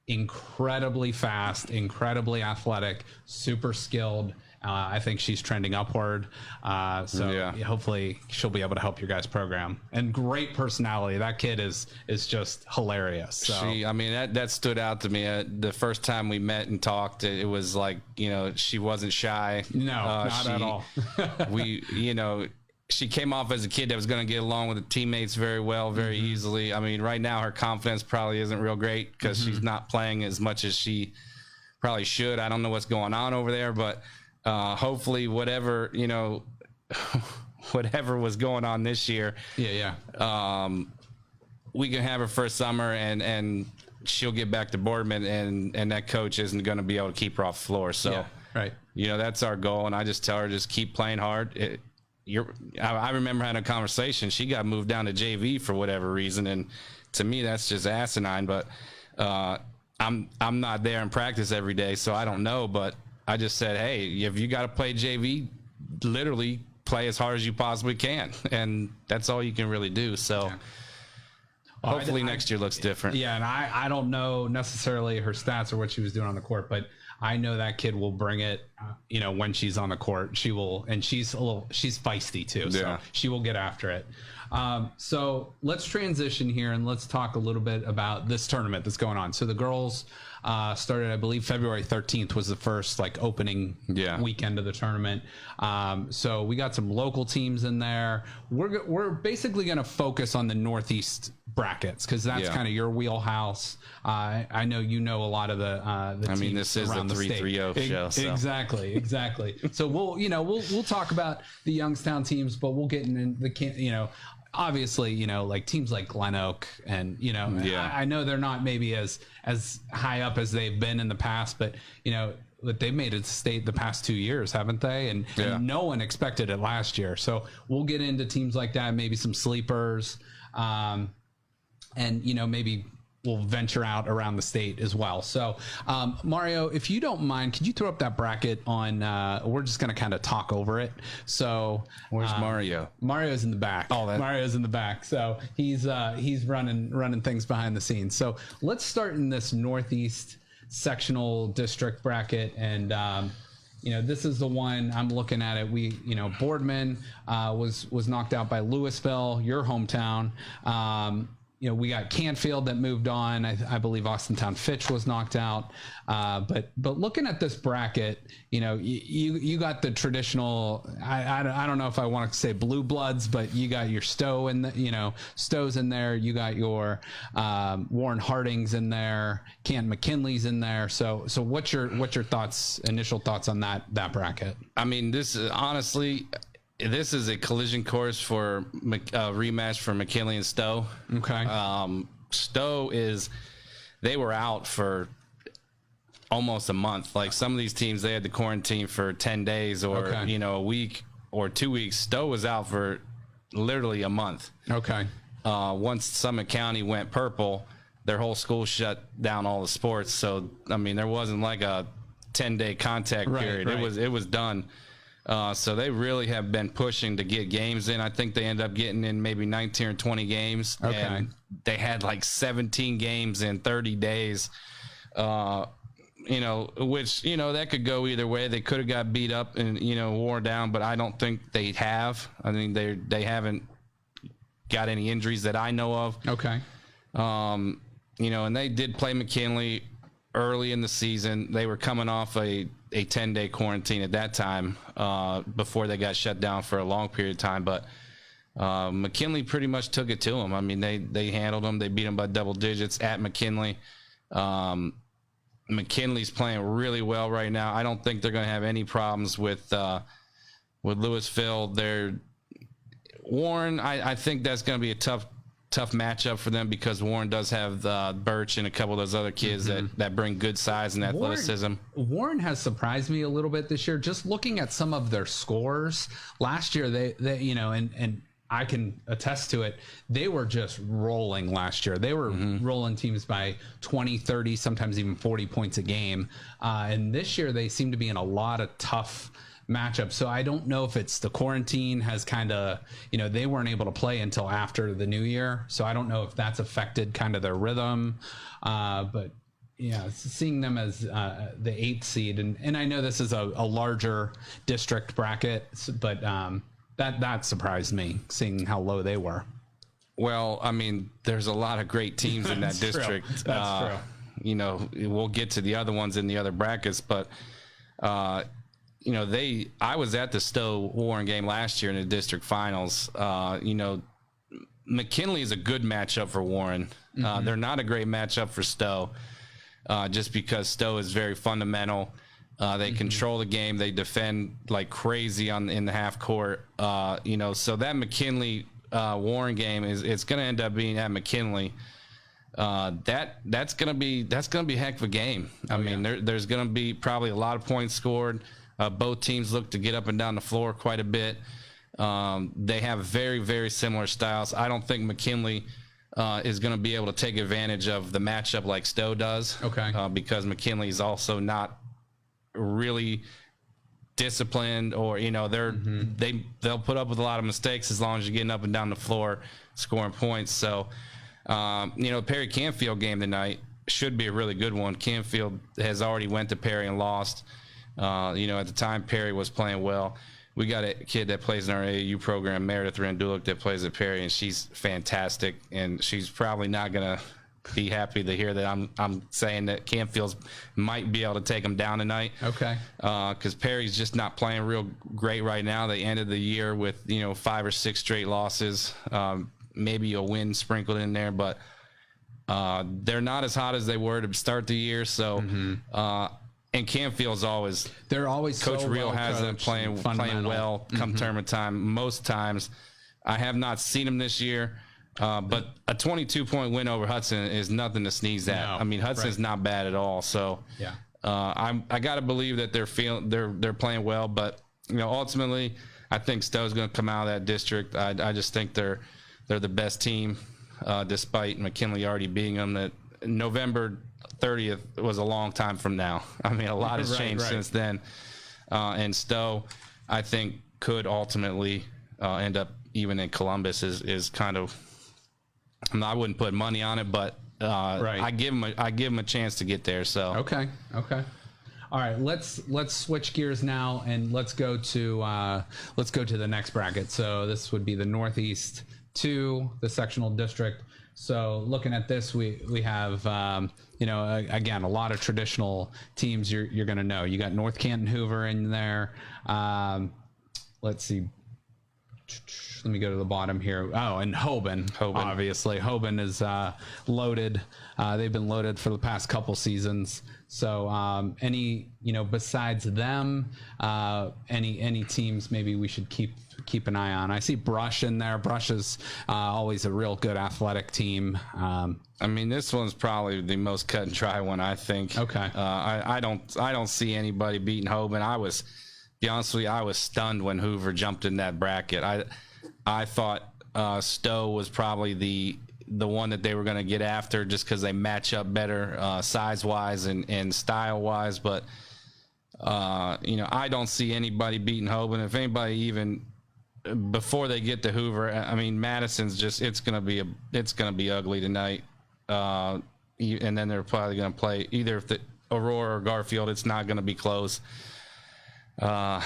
Incredibly fast, incredibly athletic, super skilled. I think she's trending upward. Hopefully she'll be able to help your guys' program. And great personality. That kid is just hilarious. So. That stood out to me. The first time we met and talked, it was like, she wasn't shy. No, not at all. She came off as a kid that was going to get along with the teammates very well, very easily. I mean, right now her confidence probably isn't real great because she's not playing as much as she probably should. I don't know what's going on over there, but hopefully whatever was going on this year, we can have her first summer and she'll get back to Boardman and that coach isn't going to be able to keep her off the floor. So, that's our goal. And I just tell her, just keep playing hard. I remember having a conversation. She got moved down to JV for whatever reason, and to me that's just asinine. But I'm not there in practice every day, so I don't know. But I just said, hey, if you got to play JV, literally play as hard as you possibly can, and that's all you can really do. So hopefully next year looks different. Yeah, and I don't know necessarily her stats or what she was doing on the court, but I know that kid will bring it, when she's on the court. She will, and she's feisty too, so she will get after it. So let's transition here and let's talk a little bit about this tournament that's going on. So the girls started, I believe, February 13th was the first opening weekend of the tournament. So we got some local teams in there. We're basically going to focus on the Northeast brackets because that's kind of your wheelhouse. I know a lot of the teams. I mean, this is the 330 show. So. Exactly. So we'll talk about the Youngstown teams, but we'll get in the obviously, teams like Glen Oak and, I know they're not maybe as high up as they've been in the past, but, they've made it to state the past 2 years, haven't they? And no one expected it last year. So we'll get into teams like that, maybe some sleepers, and, maybe we'll venture out around the state as well. So, Mario, if you don't mind, could you throw up that bracket on, we're just going to kind of talk over it. So where's Mario? Mario's in the back. Mario's in the back. So he's running things behind the scenes. So let's start in this Northeast sectional district bracket. And, this is the one I'm looking at it. Boardman, was knocked out by Louisville, your hometown. we got Canfield that moved on. I believe Austintown Fitch was knocked out. But looking at this bracket, you got the traditional, I don't know if I want to say blue bloods, but you got your Stowe and Stowe's in there. You got your Warren Hardings in there. Canton McKinley's in there. So what's your initial thoughts on that bracket? I mean, this is honestly, this is a collision course for rematch for McKinley and Stowe. Okay. Stowe they were out for almost a month. Like some of these teams, they had to quarantine for 10 days or, a week or 2 weeks. Stowe was out for literally a month. Okay. Once Summit County went purple, their whole school shut down all the sports. So, I mean, there wasn't like a 10-day contact period. Right. It was done. So they really have been pushing to get games in. I think they ended up getting in maybe 19 or 20 games. Okay. And they had like 17 games in 30 days. Which, that could go either way. They could have got beat up and, worn down, but I don't think they have. I think they haven't got any injuries that I know of. Okay. And they did play McKinley early in the season. They were coming off a 10-day quarantine at that time before they got shut down for a long period of time. But McKinley pretty much took it to them. I mean, they handled them. They beat them by double digits at McKinley. McKinley's playing really well right now. I don't think they're going to have any problems with Louisville. Warren, I think that's going to be a tough matchup for them because Warren does have Birch and a couple of those other kids that bring good size and athleticism. Warren has surprised me a little bit this year. Just looking at some of their scores last year, they and I can attest to it. They were just rolling last year. They were rolling teams by 20, 30, sometimes even 40 points a game. And this year they seem to be in a lot of tough matchup. So I don't know if it's the quarantine has kind of, they weren't able to play until after the new year. So I don't know if that's affected kind of their rhythm. But yeah, seeing them as the 8th seed. And I know this is a larger district bracket, but that surprised me seeing how low they were. Well, I mean, there's a lot of great teams in that district. True. That's true. We'll get to the other ones in the other brackets, but I was at the Stowe Warren game last year in the district finals. McKinley is a good matchup for Warren. They're not a great matchup for Stowe, just because Stowe is very fundamental. They control the game. They defend like crazy in the half court. So that McKinley Warren game it's going to end up being at McKinley. That's going to be a heck of a game. I mean, there's going to be probably a lot of points scored. Both teams look to get up and down the floor quite a bit. They have very, very similar styles. I don't think McKinley is going to be able to take advantage of the matchup like Stowe does. Okay. Because McKinley is also not really disciplined, or they'll put up with a lot of mistakes as long as you're getting up and down the floor scoring points. So Perry Canfield game tonight should be a really good one. Canfield has already went to Perry and lost. At the time Perry was playing well. We got a kid that plays in our AAU program, Meredith Randulik, that plays at Perry, and she's fantastic. And she's probably not gonna be happy to hear that I'm saying that Canfield might be able to take them down tonight. Okay. Because Perry's just not playing real great right now. They ended the year with 5 or 6 straight losses, maybe a win sprinkled in there, but they're not as hot as they were to start the year. So. And Canfield's they're always Coach so Real well has them playing well come tournament time. Most times, I have not seen them this year, but a 22-point win over Hudson is nothing to sneeze at. No, I mean, Hudson's not bad at all. So yeah, I got to believe that they're playing well, but ultimately, I think Stowe's going to come out of that district. I just think they're the best team, despite McKinley already beating them. That November 30th was a long time from now. I mean, a lot has changed since then. And Stowe, I think, could ultimately end up even in Columbus is kind of. I wouldn't put money on it, but I give him a chance to get there. So okay. All right, let's switch gears now and let's go to the next bracket. So this would be the Northeast to the sectional district. So looking at this, we have, again, a lot of traditional teams you're going to know. You got North Canton Hoover in there. Let's see. Let me go to the bottom here. Oh, and Hoban. Obviously. Hoban is loaded. They've been loaded for the past couple seasons. So besides them, any teams maybe we should keep an eye on. I see Brush in there. Brush is always a real good athletic team. This one's probably the most cut and dry one, I think. Okay. I don't see anybody beating Hoban. Be honest with you, I was stunned when Hoover jumped in that bracket. I thought Stowe was probably the one that they were going to get after just because they match up better size-wise and style-wise. But, I don't see anybody beating Hoban. If anybody even before they get to Hoover, Madison's it's going to be ugly tonight. And then they're probably going to play either if the Aurora or Garfield. It's not going to be close. I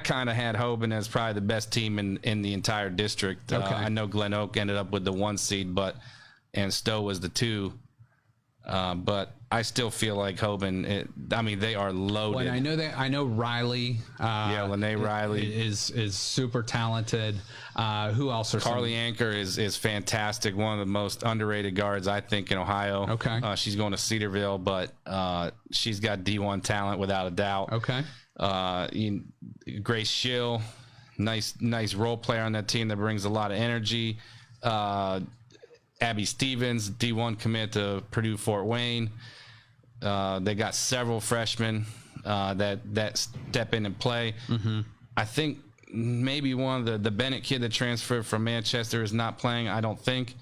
kind of had Hoban as probably the best team in the entire district. Okay. I know Glen Oak ended up with the 1 seed, and Stowe was the 2. But I still feel like Hoban. They are loaded. Well, I know Riley. Riley is super talented. Who else? Carly Anchor is fantastic. One of the most underrated guards I think in Ohio. Okay. She's going to Cedarville, but she's got D1 talent without a doubt. Okay. Grace Schill, nice role player on that team that brings a lot of energy. Abby Stevens, D1 commit to Purdue Fort Wayne. They got several freshmen that step in and play. Mm-hmm. I think maybe one of the Bennett kid that transferred from Manchester is not playing, I don't think.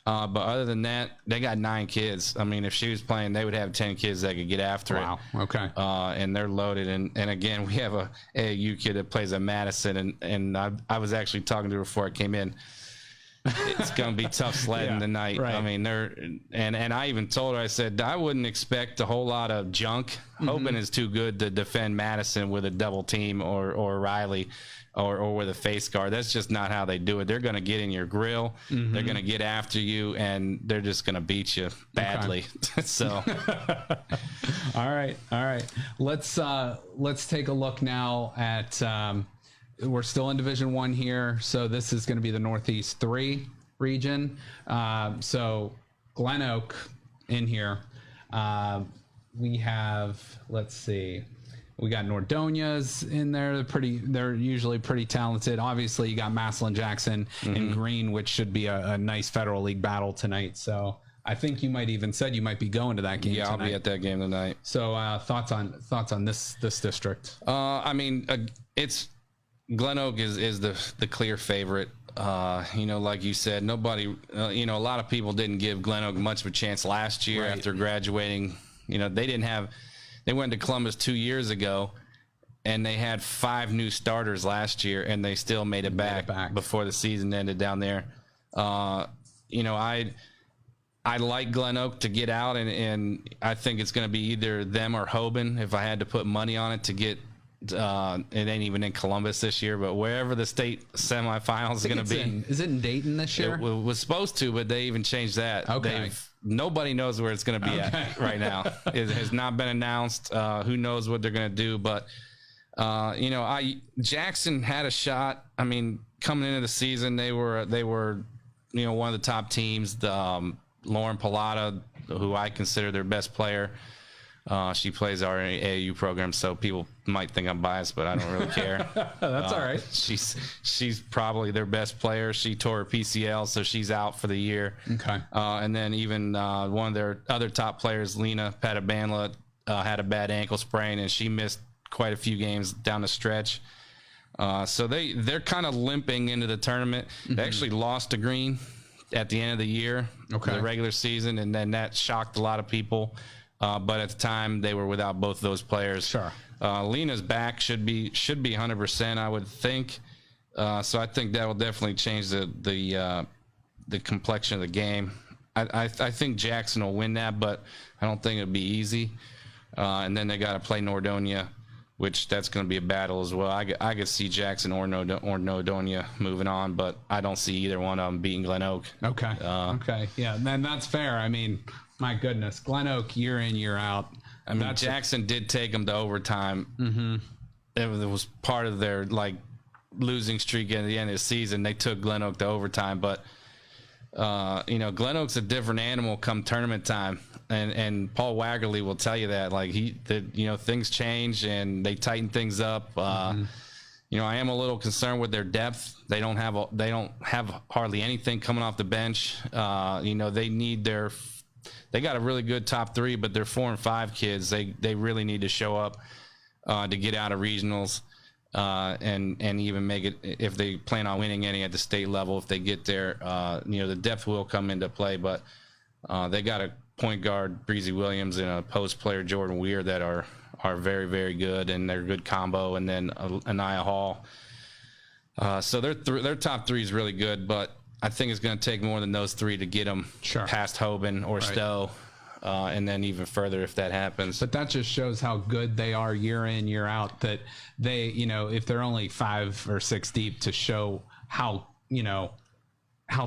But other than that, they got 9 kids. If she was playing, they would have 10 kids that could get after it. Wow. Okay. And they're loaded. And again, we have a AAU kid that plays at Madison. And I was actually talking to her before I came in. It's going to be tough sledding tonight. Right. And I even told her, I said, I wouldn't expect a whole lot of junk. Mm-hmm. Hoban is too good to defend Madison with a double team or Riley or with a face guard. That's just not how they do it. They're going to get in your grill. Mm-hmm. They're going to get after you, and they're just going to beat you badly. Okay. So, all right. Let's take a look now at. We're still in Division I here, so this is going to be the Northeast 3 region. So Glen Oak in here. We have, let's see, we got Nordonia's in there. They're usually pretty talented. Obviously, you got Massillon Jackson and Green, which should be a nice Federal League battle tonight. So I think you might even said you might be going to that game. Yeah, tonight. I'll be at that game tonight. So thoughts on this district? It's Glen Oak is the clear favorite. Like you said, nobody, a lot of people didn't give Glen Oak much of a chance last year after graduating. They went to Columbus 2 years ago, and they had 5 new starters last year, and they still made it back before the season ended down there. I like Glen Oak to get out, and I think it's going to be either them or Hoban if I had to put money on it to get. It ain't even in Columbus this year, but wherever the state semifinals is going to be. Is it in Dayton this year? It was supposed to, but they even changed that. Okay. Nobody knows where it's going to be at right now. It has not been announced. Who knows what they're going to do? But Jackson had a shot. Coming into the season, they were one of the top teams. Lauren Pallotta, who I consider their best player. She plays our AAU program, so people might think I'm biased, but I don't really care. That's all right. She's probably their best player. She tore her PCL, so she's out for the year. Okay. And then even one of their other top players, Lena Patabanla, had a bad ankle sprain, and she missed quite a few games down the stretch. So they're kind of limping into the tournament. Mm-hmm. They actually lost to Green at the end of the year, the regular season, and then that shocked a lot of people. But at the time, they were without both those players. Sure. Lena's back should be 100%, I would think. So I think that will definitely change the complexion of the game. I think Jackson will win that, but I don't think it'll be easy. And then they got to play Nordonia which that's going to be a battle as well. I could see Jackson or Nodonia moving on, but I don't see either one of them beating Glen Oak. Okay. Okay. Yeah. Then that's fair. I mean, my goodness, Glen Oak year in, year out. I mean, Jackson did take them to overtime. Mm-hmm. It was part of their losing streak at the end of the season. They took Glen Oak to overtime, but Glen Oak's a different animal come tournament time. And Paul Waggerly will tell you that, things change and they tighten things up. I am a little concerned with their depth. They don't have hardly anything coming off the bench. They got a really good top three, but they're 4 and 5 kids. They really need to show up to get out of regionals and even make it if they plan on winning any at the state level. If they get there, the depth will come into play. But they got a point guard, Breezy Williams, and a post player, Jordan Weir, that are very, very good, and they're a good combo. And then Anaya Hall. So their top three is really good, but I think it's going to take more than those three to get them past Hoban or Stowe, and then even further if that happens. But that just shows how good they are year in, year out, that they, if they're only 5 or 6 deep, to show how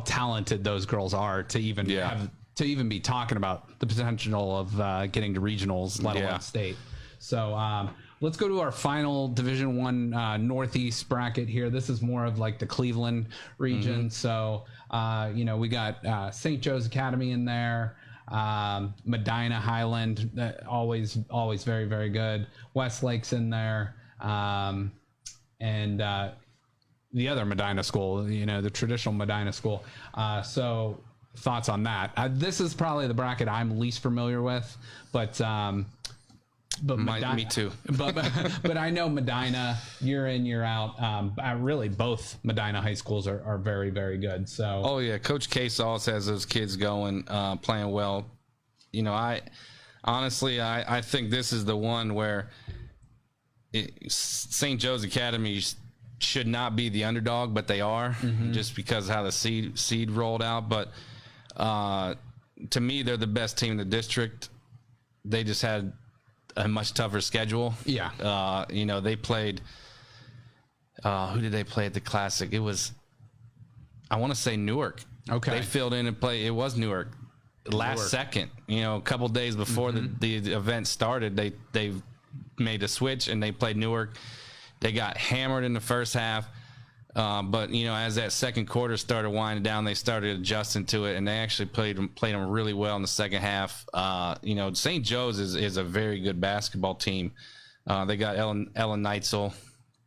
talented those girls are to even be talking about the potential of getting to regionals, let alone state. So let's go to our final Division I Northeast bracket here. This is more of the Cleveland region. Mm-hmm. So, we got St. Joe's Academy in there, Medina, Highland, always very, very good. Westlake's in there, and the other Medina school, the traditional Medina school. So thoughts on that? This is probably the bracket I'm least familiar with, but me too. but I know Medina year in, year out. Really, both Medina high schools are very, very good. So, Coach Casals has those kids going, playing well. I think this is the one where St. Joe's Academy should not be the underdog, but they are, just because of how the seed rolled out. But to me, they're the best team in the district. They just had a much tougher schedule. Yeah. They played, who did they play at the Classic? It was, I want to say Newark. Okay. They filled in and played. It was Newark. Last second, a couple days before the event started, they made a switch and they played Newark. They got hammered in the first half. But as that second quarter started winding down, they started adjusting to it, and they actually played them really well in the second half. St. Joe's is a very good basketball team. They got Ellen Neitzel,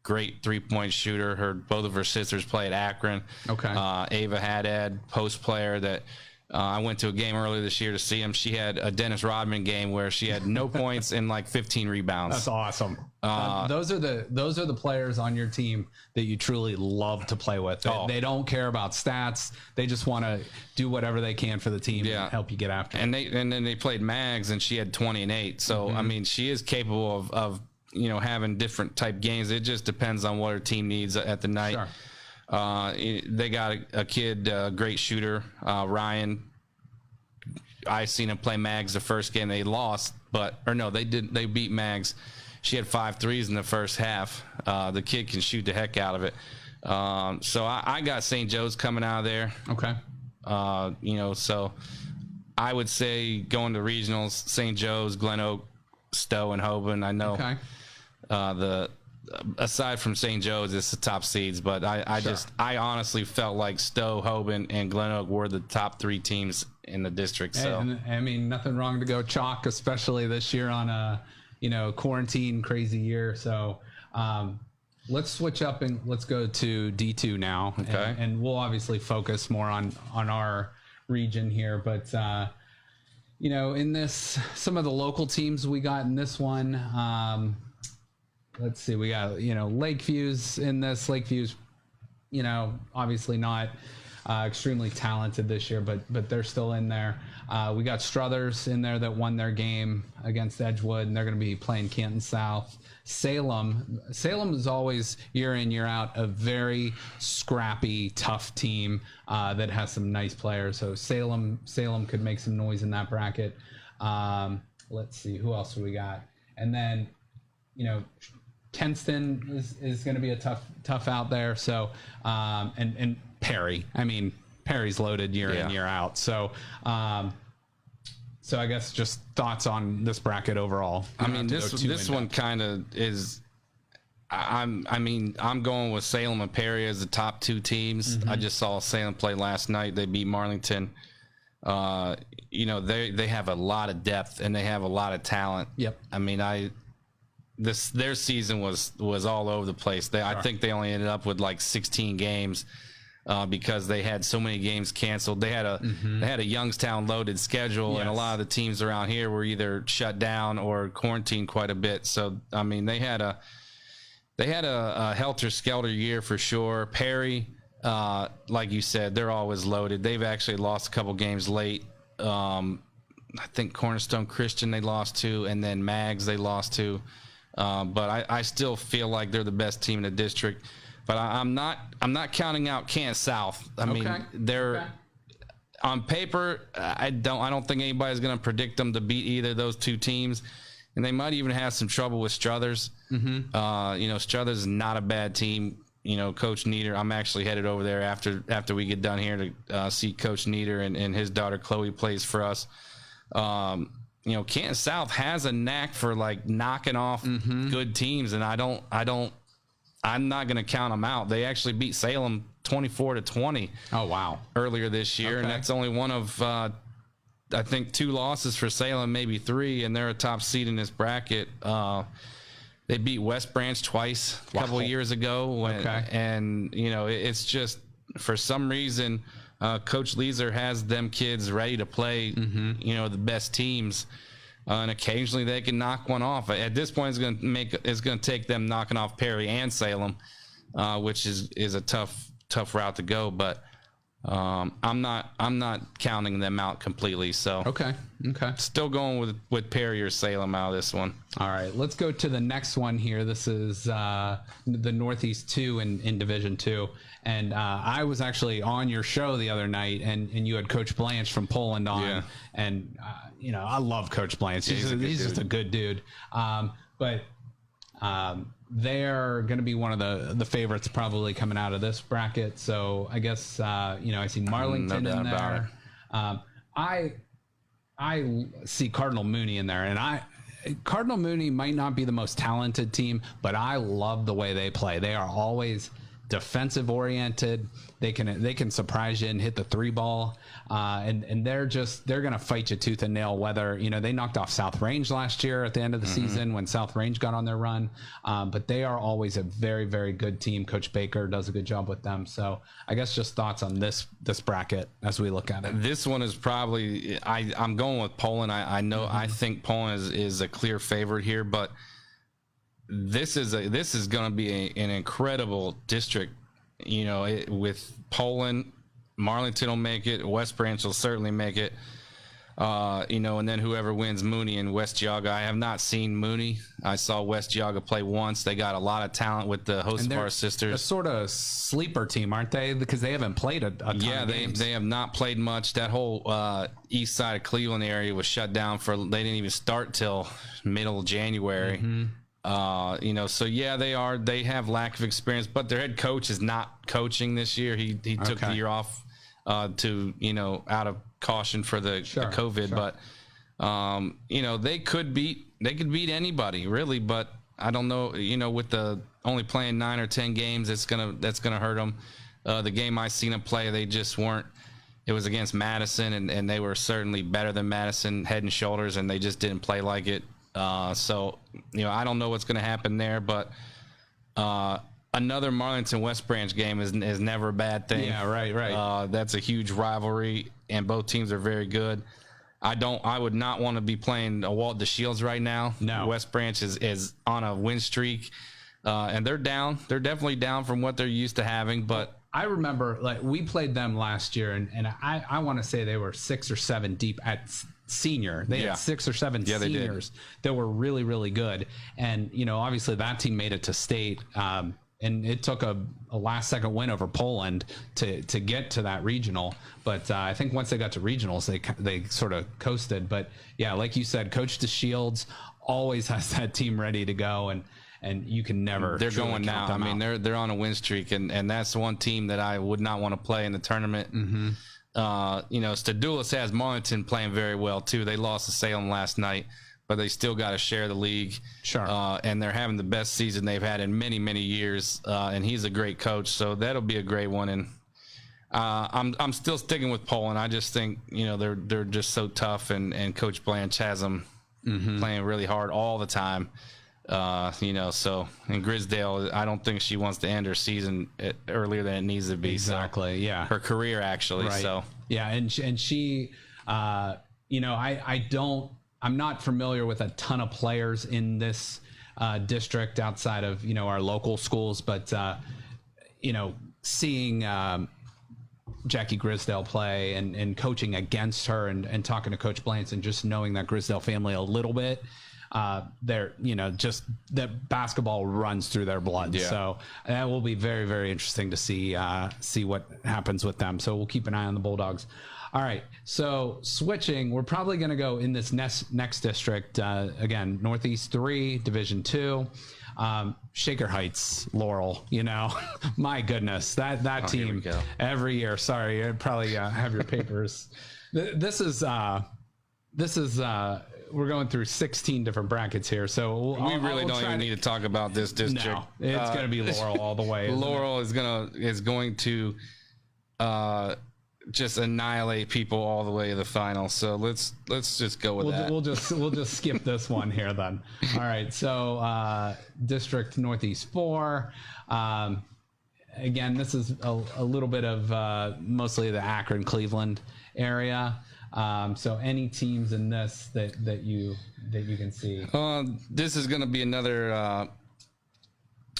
great 3-point shooter. Both of her sisters play at Akron. Okay. Ava Haddad, post player that. I went to a game earlier this year to see him. She had a Dennis Rodman game where she had no points and 15 rebounds. That's awesome. Those are the players on your team that you truly love to play with. They don't care about stats. They just want to do whatever they can for the team and help you get after it. And then they played Mags, and she had 20 and 8. So I mean, she is capable of having different type games. It just depends on what her team needs at the night. Sure. They got a kid, great shooter, Ryan. I seen him play Mags the first game. They lost, they didn't. They beat Mags. She had 5 threes in the first half. The kid can shoot the heck out of it. So I got St. Joe's coming out of there. Okay. So I would say going to regionals, St. Joe's, Glen Oak, Stowe, and Hoban. I know aside from St. Joe's, it's the top seeds, but I honestly felt like Stowe, Hoban, and Glen Oak were the top 3 teams in the district. So and, I mean, nothing wrong to go chalk, especially this year on a quarantine crazy year. So let's switch up and let's go to D2 now. Okay. And we'll obviously focus more on our region here, but in this, some of the local teams we got in this one. Let's see, we got, Lakeview's in this. Lakeview's, obviously not extremely talented this year, but they're still in there. We got Struthers in there that won their game against Edgewood, and they're going to be playing Canton South. Salem is always year in, year out a very scrappy, tough team that has some nice players. So Salem could make some noise in that bracket. Let's see, who else do we got? And then, Kenston is going to be a tough out there. So, and Perry, I mean, Perry's loaded year in, year out. So, so I guess just thoughts on this bracket overall. I mean, this one kind of is, I'm going with Salem and Perry as the top two teams. I just saw Salem play last night. They beat Marlington. You know, they have a lot of depth and they have a lot of talent. Yep. I mean, their season was all over the place. I think they only ended up with like 16 games because they had so many games canceled. They had a Youngstown loaded schedule, and a lot of the teams around here were either shut down or quarantined quite a bit. So I mean, they had a helter skelter year for sure. Perry, like you said, they're always loaded. They've actually lost a couple games late. I think Cornerstone Christian they lost to, and then Mags they lost to. But I still feel like they're the best team in the district. But I'm not counting out Kent South. I mean, they're on paper. I don't think anybody's going to predict them to beat either of those two teams, and they might even have some trouble with Struthers. You know, Struthers is not a bad team. You know, Coach Nieder. I'm actually headed over there after we get done here to see Coach Nieder and his daughter Chloe plays for us. You know, Canton South has a knack for like knocking off good teams, and I'm not going to count them out. They actually beat Salem 24-20. Oh wow! Earlier this year, and that's only one of I think 2 losses for Salem, maybe 3, and they're a top seed in this bracket. They beat West Branch twice a couple of years ago, and you know it's just for some reason. Coach Leeser has them kids ready to play, you know, the best teams, and occasionally they can knock one off. At this point, it's going to take them knocking off Perry and Salem, which is a tough route to go. But I'm not counting them out completely. So okay, still going with Perry or Salem out of this one. All right, let's go to the next one here. This is the Northeast 2 in Division 2. And I was actually on your show the other night, and you had Coach Blanche from Poland on. And, you know, I love Coach Blanche. He's just a good dude. But they're going to be one of the favorites probably coming out of this bracket. So I guess, you know, I see Marlington in there. I see Cardinal Mooney in there, and Cardinal Mooney might not be the most talented team, but I love the way they play. They are always defensive oriented. They can surprise you and hit the 3 ball, and they're gonna fight you tooth and nail. Whether, you know, they knocked off South Range last year at the end of the season when South Range got on their run, but they are always a very, very good team. Coach Baker does a good job with them. So I guess just thoughts on this bracket as we look at it. This one is probably I'm going with Poland. I know I think Poland is a clear favorite here, but this is going to be an incredible district. You know, with Poland, Marlington will make it. West Branch will certainly make it. You know, and then whoever wins Mooney and West Geauga. I have not seen Mooney. I saw West Geauga play once. They got a lot of talent with the Hocevar sisters. A sort of sleeper team, aren't they? Because they haven't played a ton of games. They have not played much. That whole east side of Cleveland area was shut down they didn't even start till middle of January. You know, so yeah, they have lack of experience, but their head coach is not coaching this year. He took the year off to, you know, out of caution for the COVID, but you know, they could beat anybody really, but I don't know, you know, with the only playing 9 or 10 games, that's gonna hurt them. The game I seen them play, they just weren't. It was against Madison, and they were certainly better than Madison head and shoulders, and they just didn't play like it. So, you know, I don't know what's going to happen there, but another Marlington West Branch game is never a bad thing. Yeah, right. That's a huge rivalry, and both teams are very good. I would not want to be playing a Walt DeShields right now. No. West Branch is on a win streak, and they're down. They're definitely down from what they're used to having, but I remember, like, we played them last year, and I want to say they were 6 or 7 deep at senior. They had 6 or 7 seniors that were really, really good. And, you know, obviously that team made it to state, and it took a last-second win over Poland to get to that regional. But I think once they got to regionals, they sort of coasted. But, yeah, like you said, Coach DeShields always has that team ready to go. And and you can never. They're truly going now. count them out. They're on a win streak, and that's one team that I would not want to play in the tournament. Stadoulis has Marlington playing very well too. They lost to Salem last night, but they still got to share the league. Sure. And they're having the best season they've had in many, many years. And he's a great coach, so that'll be a great one. And I'm still sticking with Poland. I just think they're just so tough, and Coach Blanche has them playing really hard all the time. So in Grisdale, I don't think she wants to end her season earlier than it needs to be. Exactly. So, yeah. her career actually. Right. So yeah, and she, I'm not familiar with a ton of players in this district outside of our local schools, but seeing Jackie Grisdale play and coaching against her and talking to Coach Blanche and just knowing that Grisdale family a little bit. They're just that basketball runs through their blood. Yeah. So that will be very, very interesting to see what happens with them. So we'll keep an eye on the Bulldogs. All right. So switching, we're probably going to go in this next district again, Northeast 3, Division 2. Shaker Heights, Laurel, my goodness, that team every year. Sorry, I probably have your papers. This is we're going through 16 different brackets here, so we really don't even need to talk about this district. No, it's going to be Laurel all the way. Laurel is going to just annihilate people all the way to the final. So let's just go with that. We'll just skip this one here then. All right, so District Northeast 4. Again, this is a little bit of mostly the Akron, Cleveland area. So any teams in this that you can see? This is going to be another.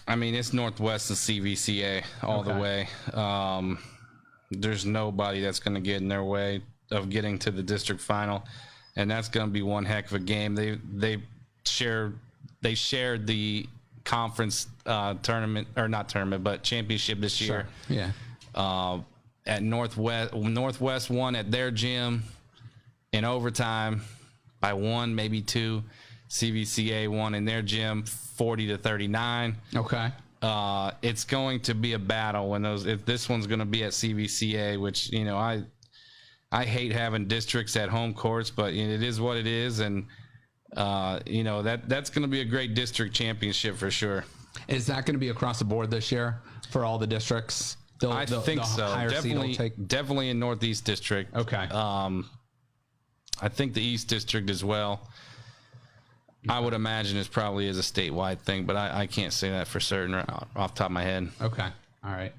It's Northwest of CVCA all the way. There's nobody that's going to get in their way of getting to the district final, and that's going to be one heck of a game. They shared the conference tournament, or not tournament, but championship this year. Sure. Yeah. At Northwest won at their gym in overtime by 1, maybe 2. CVCA won in their gym 40-39. Okay. It's going to be a battle if this one's going to be at CVCA, which I hate having districts at home courts, but it is what it is, and that's going to be a great district championship for sure. Is that going to be across the board this year for all the districts? I think so. Definitely in Northeast District. Okay. I think the East District as well. I would imagine it probably is a statewide thing, but I can't say that for certain off the top of my head. Okay. All right.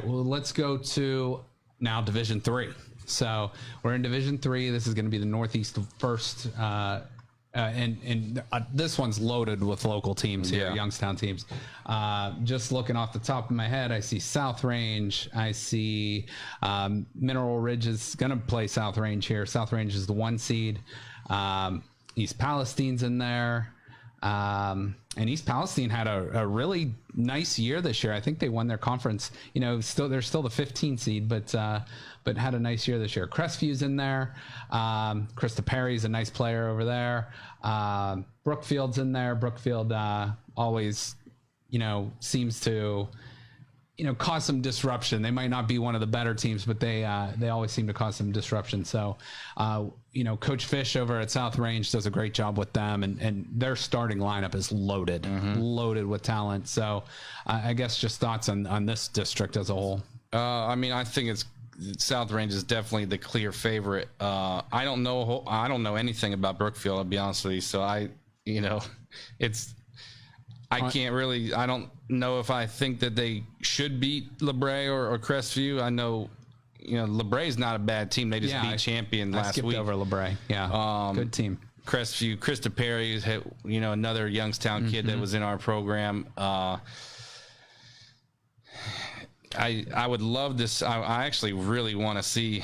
Well, let's go to now Division 3. So we're in Division 3. This is going to be the Northeast first. And this one's loaded with local teams here, Youngstown teams. Just looking off the top of my head, I see South Range. I see Mineral Ridge is going to play South Range here. South Range is the 1 seed. East Palestine's in there. And East Palestine had a really nice year this year. I think they won their conference. They're still the 15 seed, but had a nice year this year. Crestview's in there. Krista Perry's a nice player over there. Brookfield's in there. Brookfield always, seems to, cause some disruption. They might not be one of the better teams, but they always seem to cause some disruption. So, Coach Fish over at South Range does a great job with them, and their starting lineup is loaded with talent. So, I guess just thoughts on this district as a whole. I think South Range is definitely the clear favorite. I don't know anything about Brookfield, I'll be honest with you. So I don't know if I think that they should beat LeBray or Crestview. I know, LeBray's not a bad team. They just beat champion last week. I skipped over LeBray. Yeah. Good team. Crestview, Krista Perry, another Youngstown kid that was in our program. I would love this. I actually really want to see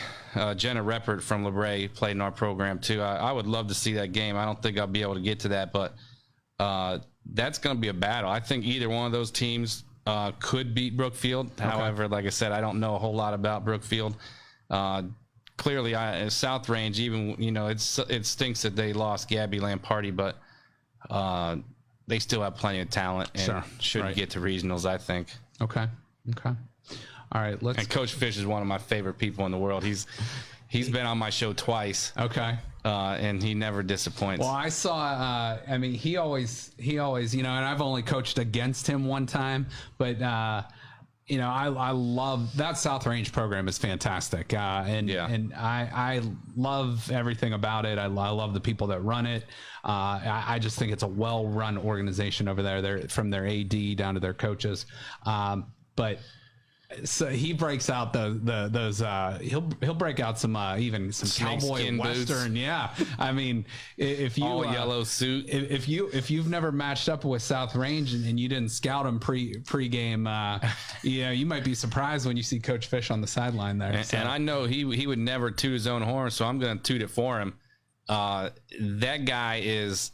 Jenna Reppert from LeBray play in our program too. I would love to see that game. I don't think I'll be able to get to that, but that's going to be a battle. I think either one of those teams could beat Brookfield. Okay. However, like I said, I don't know a whole lot about Brookfield. Clearly, South Range, even it stinks that they lost Gabby Lamparty, but they still have plenty of talent and should get to regionals, I think. Okay. All right, and Coach Fish is one of my favorite people in the world. He's been on my show twice. Okay. And he never disappoints. Well, I saw, I mean, he always, you know, and I've only coached against him one time, but, you know, I love that South Range program is fantastic. And I love everything about it. I love the people that run it. I just think it's a well-run organization over there. They're from their AD down to their coaches. But so he breaks out those he'll break out some even some cowboy western boots. Yeah, I mean, if you all yellow suit, if you've never matched up with South Range and you didn't scout him pregame, you know, you might be surprised when you see Coach Fish on the sideline there. And I know he would never toot his own horn, so I'm going to toot it for him. That guy is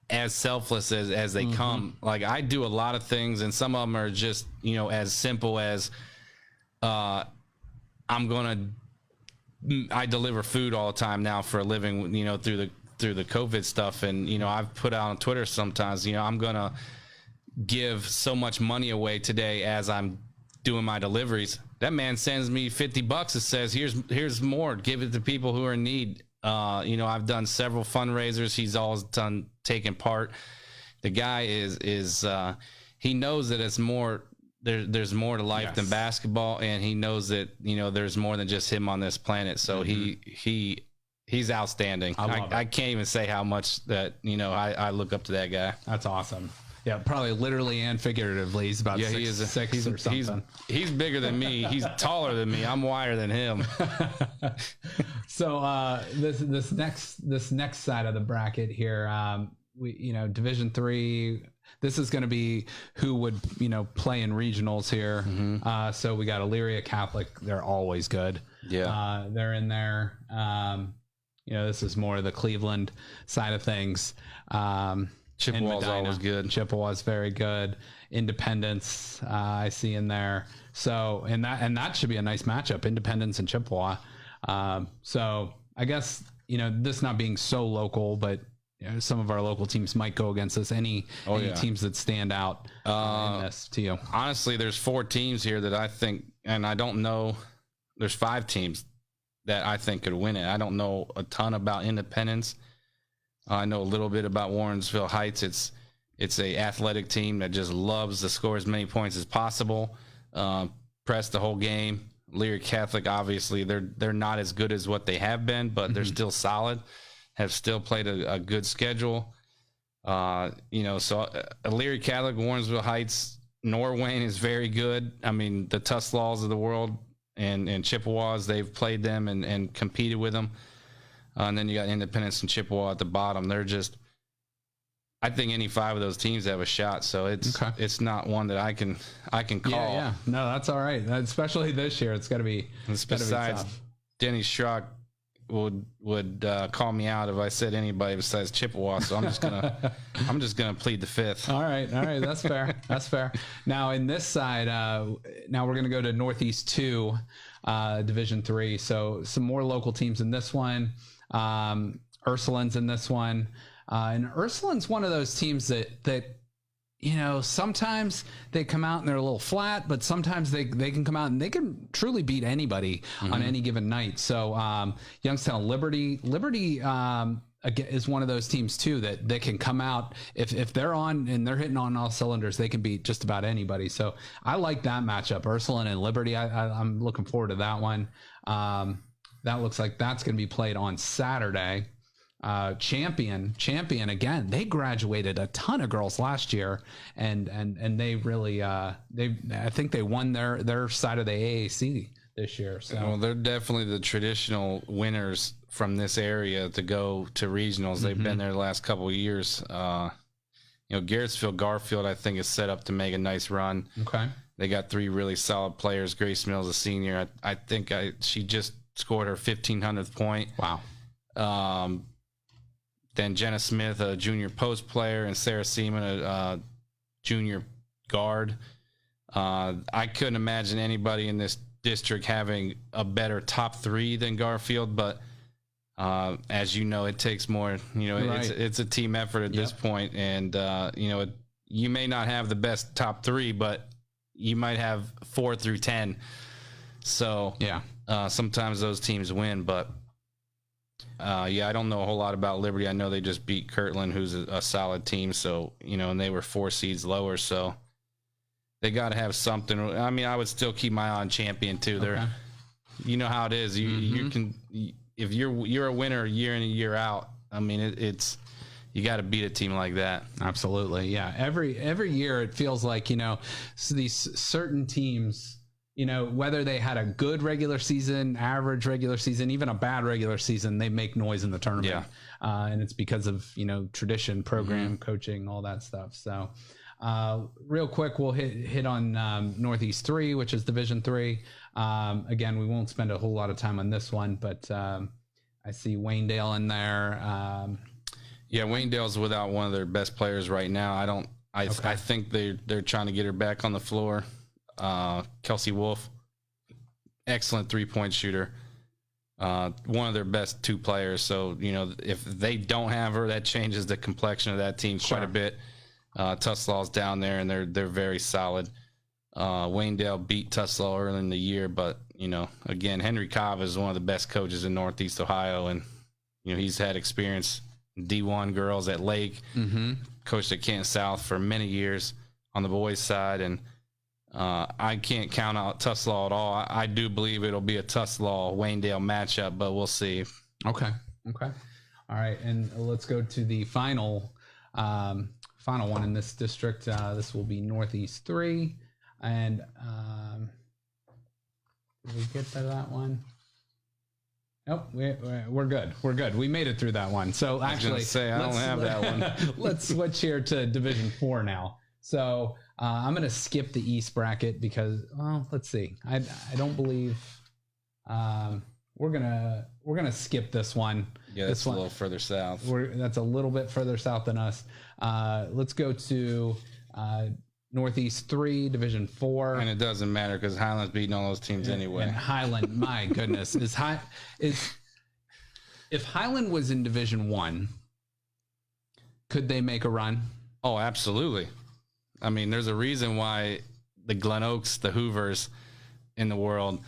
as selfless as they come. Like, I do a lot of things, and some of them are just, you know, as simple as I deliver food all the time now for a living, you know, through the COVID stuff. And, you know, I've put out on Twitter sometimes, you know, I'm going to give so much money away today as I'm doing my deliveries. That man sends me $50 and says, here's more, give it to people who are in need. You know, I've done several fundraisers. He's always taken part. The guy is he knows that it's more, there's more to life than basketball, and he knows that, you know, there's more than just him on this planet. So he's outstanding. I can't even say how much that, you know, I look up to that guy. That's awesome. Yeah, probably literally and figuratively. He's about six or something. He's bigger than me. He's taller than me. I'm wider than him. So this next side of the bracket here, we, you know, Division III. This is going to be who would, you know, play in regionals here. So we got Elyria Catholic. They're always good. Yeah. They're in there. You know, this is more of the Cleveland side of things. Chippewa's always good. Chippewa's very good. Independence, I see in there. So, and that should be a nice matchup, Independence and Chippewa. So I guess, you know, this not being so local, but you know, some of our local teams might go against us. Any teams that stand out in this to you? Honestly, there's 4 teams here that I think, and I don't know, there's 5 teams that I think could win it. I don't know a ton about Independence. I know a little bit about Warrensville Heights. It's a athletic team that just loves to score as many points as possible, press the whole game. Elyria Catholic, obviously, they're not as good as what they have been, but they're still solid, have still played a good schedule. You know, so Elyria Catholic, Warrensville Heights, Norwayne is very good. I mean, the Tuslaws of the world and Chippewas, they've played them and competed with them. And then you got Independence and Chippewa at the bottom. They're just, I think any 5 of those teams have a shot. So it's not one that I can call. Yeah. No, that's all right. Especially this year, it's got to be. Besides, Denny Schrock would call me out if I said anybody besides Chippewa. So I'm just gonna plead the 5th. All right. That's fair. That's fair. Now in this side, now we're gonna go to Northeast 2, Division III. So some more local teams in this one. Ursuline's in this one. And Ursuline's one of those teams that, you know, sometimes they come out and they're a little flat, but sometimes they can come out and they can truly beat anybody on any given night. So, Youngstown Liberty is one of those teams too, that can come out if they're on and they're hitting on all cylinders, they can beat just about anybody. So I like that matchup, Ursuline and Liberty. I'm looking forward to that one. That looks like that's going to be played on Saturday. Champion again. They graduated a ton of girls last year, and they really I think they won their side of the AAC this year. So well, they're definitely the traditional winners from this area to go to regionals. They've been there the last couple of years. You know, Garrettsville Garfield, I think, is set up to make a nice run. Okay, they got 3 really solid players. Grace Mills, a senior. I think she just scored her 1,500th point. Wow. Then Jenna Smith, a junior post player, and Sarah Seaman, a junior guard. I couldn't imagine anybody in this district having a better top 3 than Garfield, but As you know, it takes more. You know, Right. it's a team effort at this point, and you know, you may not have the best top 3, but you might have 4 through 10. So Yeah. Sometimes those teams win, but I don't know a whole lot about Liberty. I know they just beat Kirtland, who's a solid team. So, you know, and they were 4 seeds lower. So they got to have something. I mean, I would still keep my eye on Champion too. They're, you know how it is. You can, if you're a winner year in and year out. I mean, it's you got to beat a team like that. Absolutely. Yeah. Every year it feels like, you know, these certain teams, you know, whether they had a good regular season, average regular season, even a bad regular season, they make noise in the tournament. Yeah. And it's because of, you know, tradition, program, coaching, all that stuff. So real quick, we'll hit on Northeast 3, which is Division 3. Again, we won't spend a whole lot of time on this one, but I see Waynedale in there. Waynedale's without one of their best players right now. I think they're trying to get her back on the floor. Kelsey Wolf, excellent 3-point shooter. One of their best 2 players. So, you know, if they don't have her, that changes the complexion of that team quite a bit. Tuslaw's down there, and they're very solid. Waynedale beat Tuslaw early in the year, but, you know, again, Henry Cobb is one of the best coaches in Northeast Ohio, and, you know, he's had experience D1 girls at Lake, coached at Canton South for many years on the boys' side, and I can't count out Tuslaw at all. I do believe it'll be a Tuslaw-Waynedale matchup, but we'll see. Okay. All right, and let's go to the final one in this district. This will be Northeast 3, and did we get to that one? Nope, we're good. We're good. We made it through that one. So actually, I don't have that one. Let's switch here to Division 4 now. So I'm going to skip the East bracket because, well, let's see. I don't believe we're gonna skip this one. Yeah, that's a little further south. That's a little bit further south than us. Let's go to Northeast 3, Division 4. And it doesn't matter because Highland's beating all those teams anyway. And Highland, my goodness, if Highland was in Division 1, could they make a run? Oh, absolutely. I mean, there's a reason why the Glen Oaks, the Hoovers in the world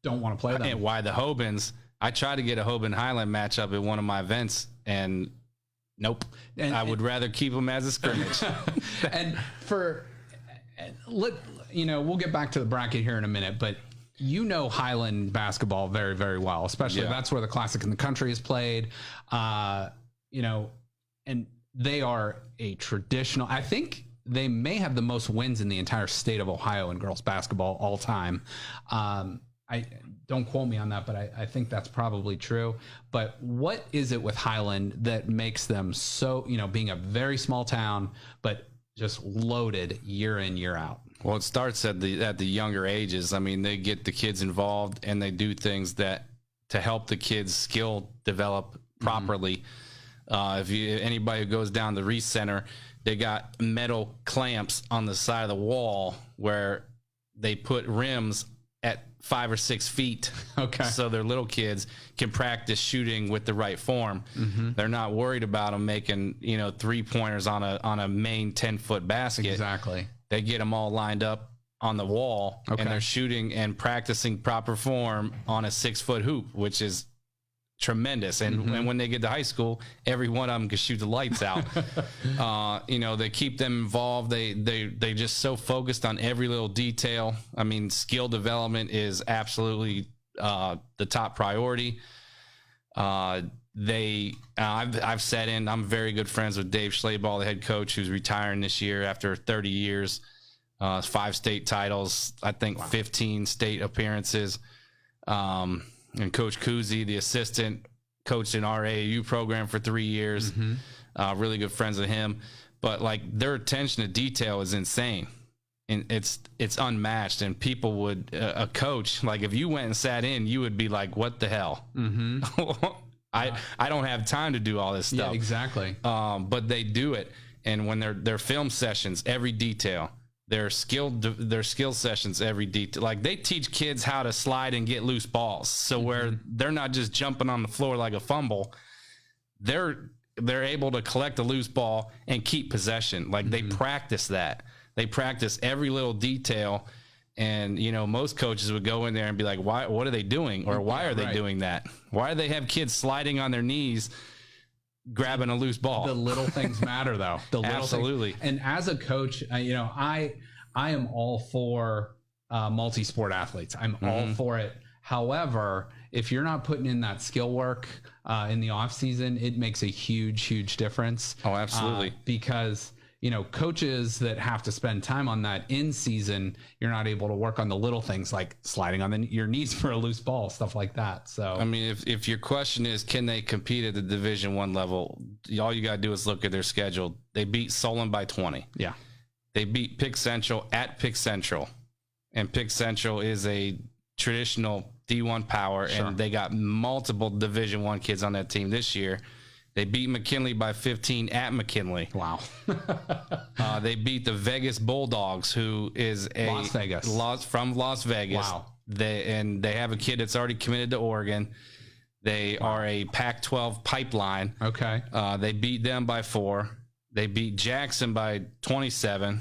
don't want to play them. And why the Hobans. I tried to get a Hoban Highland matchup at one of my events, and nope. I would rather keep them as a scrimmage. And we'll get back to the bracket here in a minute, but you know Highland basketball very, very well, especially that's where the Classic in the Country is played. And they are a traditional, I think they may have the most wins in the entire state of Ohio in girls basketball all time. I don't quote me on that, but I think that's probably true. But what is it with Highland that makes them so, being a very small town, but just loaded year in, year out? Well, it starts at the younger ages. I mean, they get the kids involved and they do things to help the kids skill develop properly. If anybody who goes down the Reese Center, they got metal clamps on the side of the wall where they put rims at 5 or 6 feet. Okay. So their little kids can practice shooting with the right form. They're not worried about them making, 3-pointers on a main 10-foot basket. Exactly. They get them all lined up on the wall, and they're shooting and practicing proper form on a 6-foot hoop, which is tremendous. And when they get to high school, every one of them can shoot the lights out. They keep them involved. They just so focused on every little detail. I mean, skill development is absolutely the top priority. I've sat in. I'm very good friends with Dave Schlaball, the head coach, who's retiring this year after 30 years, 5 state titles, I think 15 state appearances. And Coach Kuzi, the assistant, coached in our AAU program for 3 years. Really good friends with him. But their attention to detail is insane, and it's unmatched. And people would a coach, if you went and sat in, you would be like, "What the hell?" I don't have time to do all this stuff. Yeah, exactly. But they do it, and when their film sessions, every detail. their skill sessions every detail. Like they teach kids how to slide and get loose balls. So where they're not just jumping on the floor like a fumble, they're able to collect a loose ball and keep possession. Like they practice that. They practice every little detail. And, you know, most coaches would go in there and be like, what are they doing? Or why are they doing that? Why do they have kids sliding on their knees, grabbing a loose ball? The little things matter, though. The little Absolutely. things. And as a coach, you know, I am all for multi-sport athletes. I'm all for it. However, if you're not putting in that skill work in the off season, it makes a huge difference. Oh, absolutely. Because, you know, coaches that have to spend time on that in season, you're not able to work on the little things like sliding on your knees for a loose ball, stuff like that. So, I mean, if your question is, can they compete at the Division I level? All you got to do is look at their schedule. They beat Solon by 20. Yeah. They beat Pick Central at Pick Central. And Pick Central is a traditional D1 power, and they got multiple Division I kids on that team this year. They beat McKinley by 15 at McKinley. Wow. They beat the Vegas Bulldogs, who is from Las Vegas. Wow. They have a kid that's already committed to Oregon. They are a Pac-12 pipeline. Okay. They beat them by 4. They beat Jackson by 27.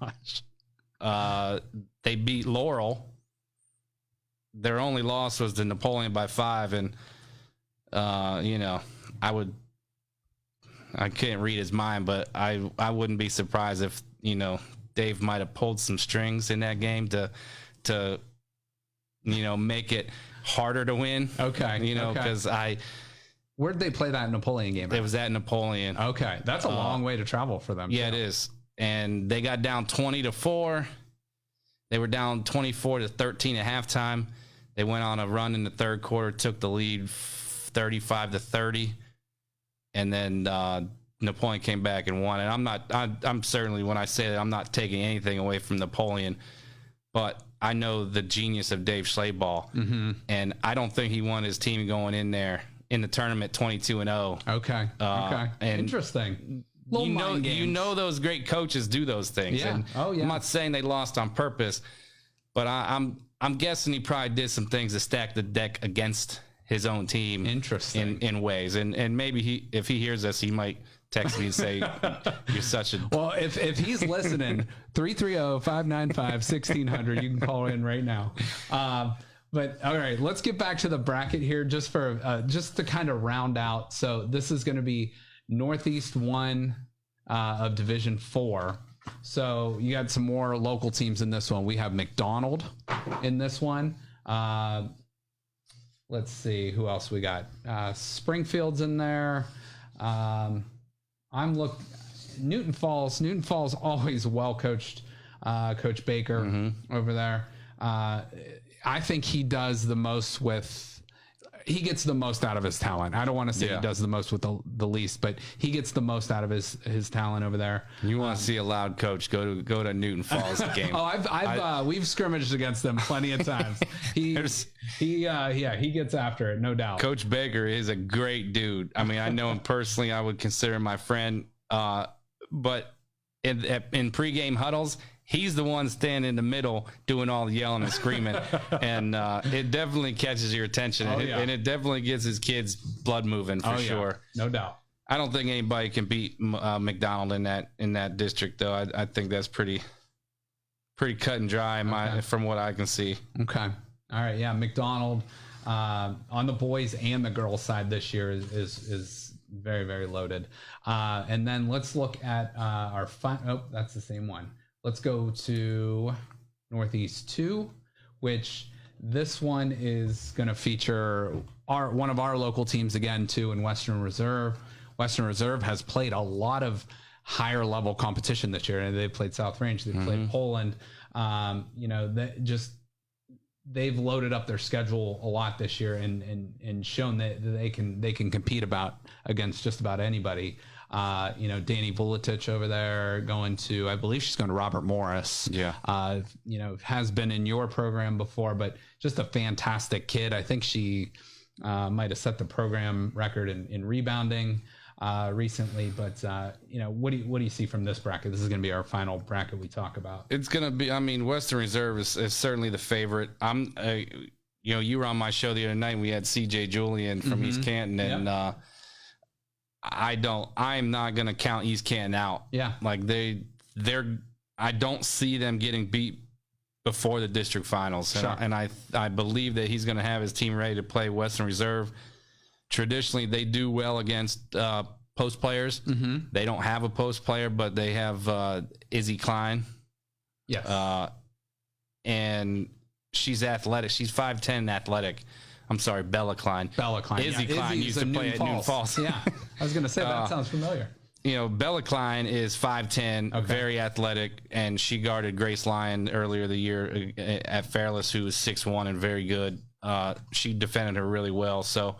Gosh. They beat Laurel. Their only loss was to Napoleon by 5. And, you know, I can't read his mind, but I wouldn't be surprised if, you know, Dave might have pulled some strings in that game to you know, make it harder to win. Okay. You know, because where'd they play that Napoleon game? It was at Napoleon. Okay. That's a long way to travel for them. Yeah, it is. And they got down 20-4. They were down 24-13 at halftime. They went on a run in the third quarter, took the lead 35-30. And then Napoleon came back and won. And I'm certainly, when I say that, I'm not taking anything away from Napoleon, but I know the genius of Dave Schlaball. And I don't think he won his team going in there in the tournament 22-0. Okay. Okay. And interesting. You know those great coaches do those things. Yeah. And I'm not saying they lost on purpose, but I'm guessing he probably did some things to stack the deck against his own team. Interesting. In ways. And maybe if he hears us, he might text me and say, you're such a... Well, if he's listening, 330-595-1600, you can call in right now. But all right, let's get back to the bracket here just to kind of round out. So this is going to be Northeast 1 of Division 4. So you got some more local teams in this one. We have McDonald in this one. Let's see who else we got. Springfield's in there. Newton Falls. Newton Falls always well coached. Coach Baker over there. I think he does the most he gets the most out of his talent. I don't want to say he does the most with the least, but he gets the most out of his talent over there. You want to see a loud coach, go to Newton Falls game. We've scrimmaged against them plenty of times. He gets after it, no doubt. Coach Baker is a great dude. I mean, I know him personally. I would consider him my friend. But in pregame huddles, he's the one standing in the middle doing all the yelling and screaming. And it definitely catches your attention. And it definitely gets his kids' blood moving for sure. No doubt. I don't think anybody can beat McDonald in that district, though. I think that's pretty cut and dry from what I can see. Okay. All right. Yeah. McDonald on the boys and the girls side this year is very, very loaded. And then let's look at our that's the same one. Let's go to Northeast 2, which this one is going to feature one of our local teams again, too, in Western Reserve. Western Reserve has played a lot of higher level competition this year. And they've played South Range, they've played Poland. They've loaded up their schedule a lot this year and shown that they can compete against just about anybody. Danny Vuletich over there I believe she's going to Robert Morris. Yeah. Has been in your program before, but just a fantastic kid. I think she might have set the program record in rebounding. recently. But what do you see from this bracket? This is going to be our final bracket we talk about. It's going to be. I mean, Western Reserve is certainly the favorite. You were on my show the other night. We had CJ Julian from East Canton, and I'm not going to count East Canton out. Yeah, like they're. I don't see them getting beat before the district finals. Sure. And I believe that he's going to have his team ready to play Western Reserve. Traditionally, they do well against post players. They don't have a post player, but they have Izzy Klein. Yes. And she's athletic. She's 5'10" athletic. I'm sorry, Bella Klein. Izzy Klein used to play at Newton Falls. Yeah, I was going to say that sounds familiar. Bella Klein is 5'10", very athletic, and she guarded Grace Lyon earlier the year at Fairless, who was 6'1" and very good. She defended her really well. So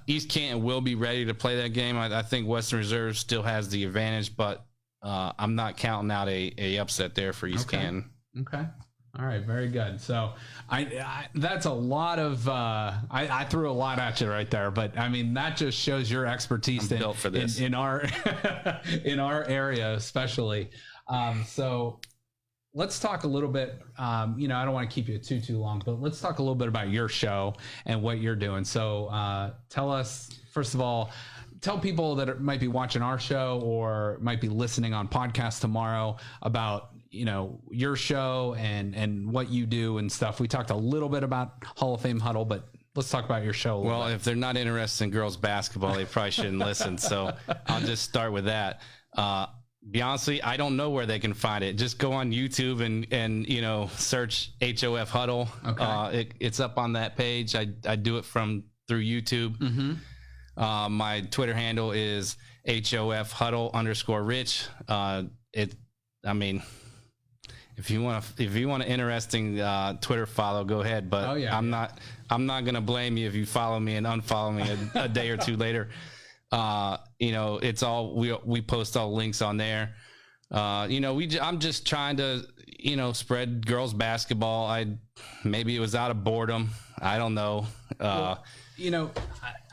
East Canton will be ready to play that game. I think Western Reserve still has the advantage, but I'm not counting out a upset there for East Canton. Okay. All right, very good. So I that's a lot of I threw a lot at you right there, but I mean that just shows your expertise built for this. in our in our area especially. So let's talk a little bit. I don't want to keep you too long, but let's talk a little bit about your show and what you're doing. So tell us, first of all, tell people that might be watching our show or might be listening on podcast tomorrow about your show and what you do and stuff. We talked a little bit about Hall of Fame Huddle, but let's talk about your show a little bit. If they're not interested in girls basketball, they probably shouldn't listen. So I'll just start with that. Be honestly, I don't know where they can find it. Just go on YouTube and search HOF Huddle. Okay. It's up on that page. I do it through YouTube. My Twitter handle is HOF Huddle _Rich. If you want an interesting Twitter follow, go ahead. But I'm not gonna blame you if you follow me and unfollow me a day or two later. It's all we post all links on there. I'm just trying to spread girls basketball. Maybe it was out of boredom. I don't know.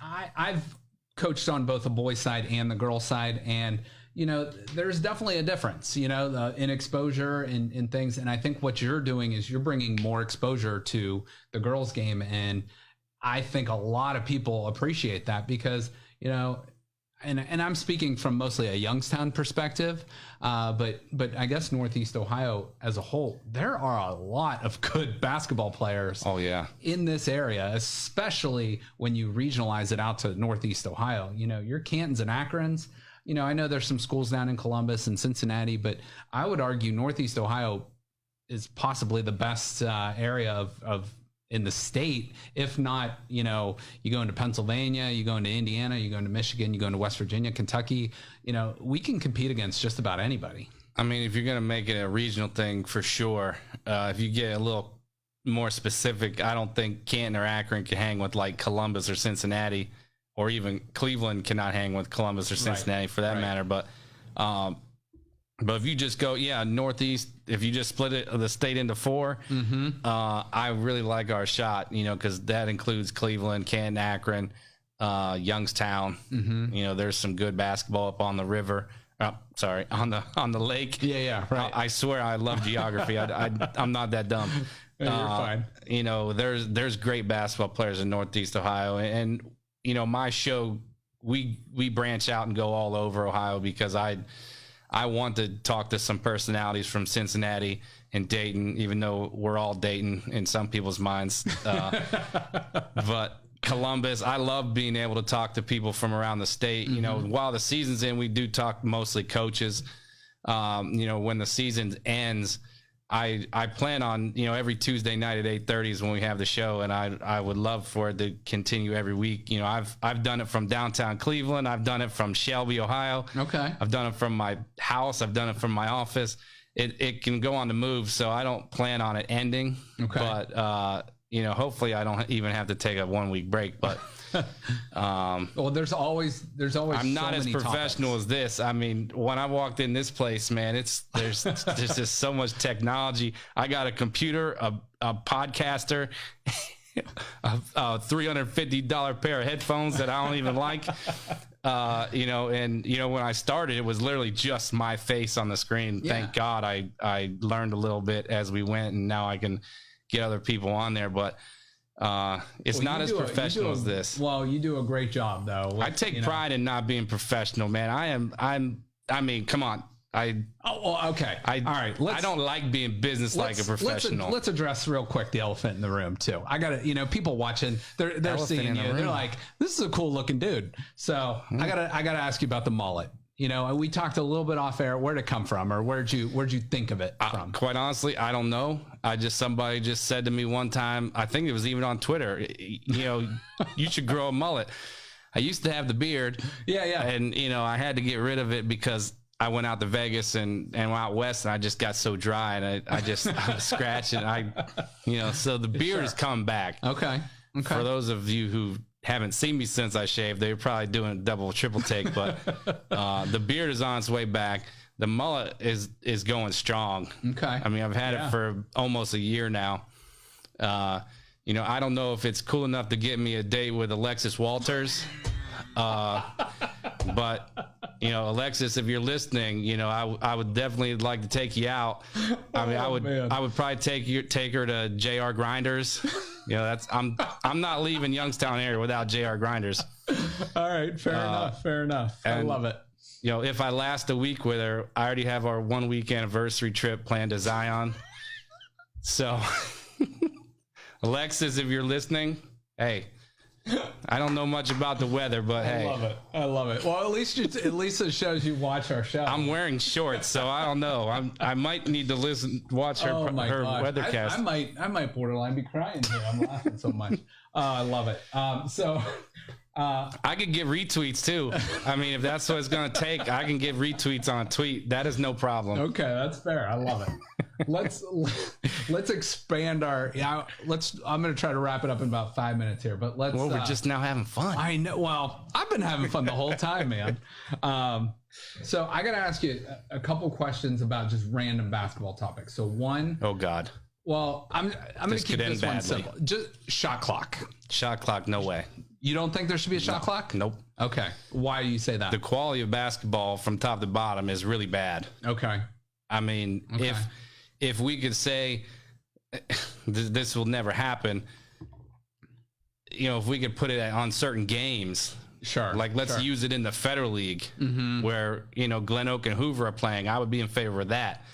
I've coached on both the boys side and the girls side, and there's definitely a difference, in exposure and things. And I think what you're doing is you're bringing more exposure to the girls game. And I think a lot of people appreciate that because, and I'm speaking from mostly a Youngstown perspective, but I guess Northeast Ohio as a whole, there are a lot of good basketball players. Oh yeah, in this area, especially when you regionalize it out to Northeast Ohio. Your Cantons and Akrons. I know there's some schools down in Columbus and Cincinnati, but I would argue Northeast Ohio is possibly the best area of in the state. If not, you go into Pennsylvania, you go into Indiana, you go into Michigan, you go into West Virginia, Kentucky, we can compete against just about anybody. I mean, if you're going to make it a regional thing, for sure. If you get a little more specific, I don't think Canton or Akron can hang with like Columbus or Cincinnati. Or even Cleveland cannot hang with Columbus or Cincinnati for that matter. But if you just go, Northeast, if you just split the state into 4, I really like our shot, because that includes Cleveland, Canton, Akron, Youngstown. There's some good basketball up on the river. On the lake. Yeah, right. I swear I love geography. I'm not that dumb. You're fine. There's great basketball players in Northeast Ohio, and my show, we branch out and go all over Ohio because I want to talk to some personalities from Cincinnati and Dayton, even though we're all Dayton in some people's minds. But Columbus, I love being able to talk to people from around the state. While the season's in, we do talk mostly coaches. When the season ends, I plan on, every Tuesday night at 8:30 is when we have the show, and I would love for it to continue every week. I've done it from downtown Cleveland. I've done it from Shelby, Ohio. Okay. I've done it from my house. I've done it from my office. It can go on the move, so I don't plan on it ending. Okay. But, hopefully I don't even have to take a 1-week break, but well, there's always I'm not as professional topics. as this. I mean, when I walked in this place, man, there's just so much technology. I got a computer, a podcaster, a $350 pair of headphones that I don't even like. when I started, it was literally just my face on the screen. Yeah. Thank God I learned a little bit as we went, and now I can get other people on there, but it's not as professional as this. Well, you do a great job though. I take pride in not being professional, man. I mean, come on. Okay. All right. I don't like being business like a professional. Let's address real quick the elephant in the room too. I gotta, people watching, they're seeing you. They're like, this is a cool looking dude. So I gotta ask you about the mullet. We talked a little bit off air. Where'd it come from, or where'd you think of it from? Quite honestly, I don't know. Somebody just said to me one time, I think it was even on Twitter, you should grow a mullet. I used to have the beard. Yeah. And, I had to get rid of it because I went out to Vegas and out west, and I just got so dry, and I was scratching. So the beard is coming back. Okay. For those of you who haven't seen me since I shaved, they're probably doing a double, triple take, but the beard is on its way back. The mullet is going strong. Okay. I mean, I've had it for almost a year now. I don't know if it's cool enough to get me a date with Alexis Walters. But Alexis, if you're listening, I would definitely like to take you out. I mean, I would probably take her to JR Grinders. I'm not leaving Youngstown area without JR Grinders. All right, fair enough. I love it. If I last a week with her, I already have our 1 week anniversary trip planned to Zion. So Alexis, if you're listening, hey, I don't know much about the weather, but hey, I love it. Well, at least it shows you watch our show. I'm wearing shorts, so I don't know. I might need to watch her weathercast. I might borderline be crying here. I'm laughing so much. I love it. I could give retweets too. I mean, if that's what it's going to take, I can give retweets on a tweet. That is no problem. Okay, that's fair. I love it. Let's expand our. I'm going to try to wrap it up in about 5 minutes here, but let's. Well, we're just now having fun. I know. Well, I've been having fun the whole time, man. So I got to ask you a couple questions about just random basketball topics. So one. Oh God. Well, I'm going to keep this one simple. Just shot clock. Shot clock, no way. You don't think there should be a shot clock? Nope. Okay. Why do you say that? The quality of basketball from top to bottom is really bad. Okay. I mean, if we could say this will never happen, if we could put it on certain games, sure. Like let's use it in the Federal League where, Glen Oak and Hoover are playing. I would be in favor of that.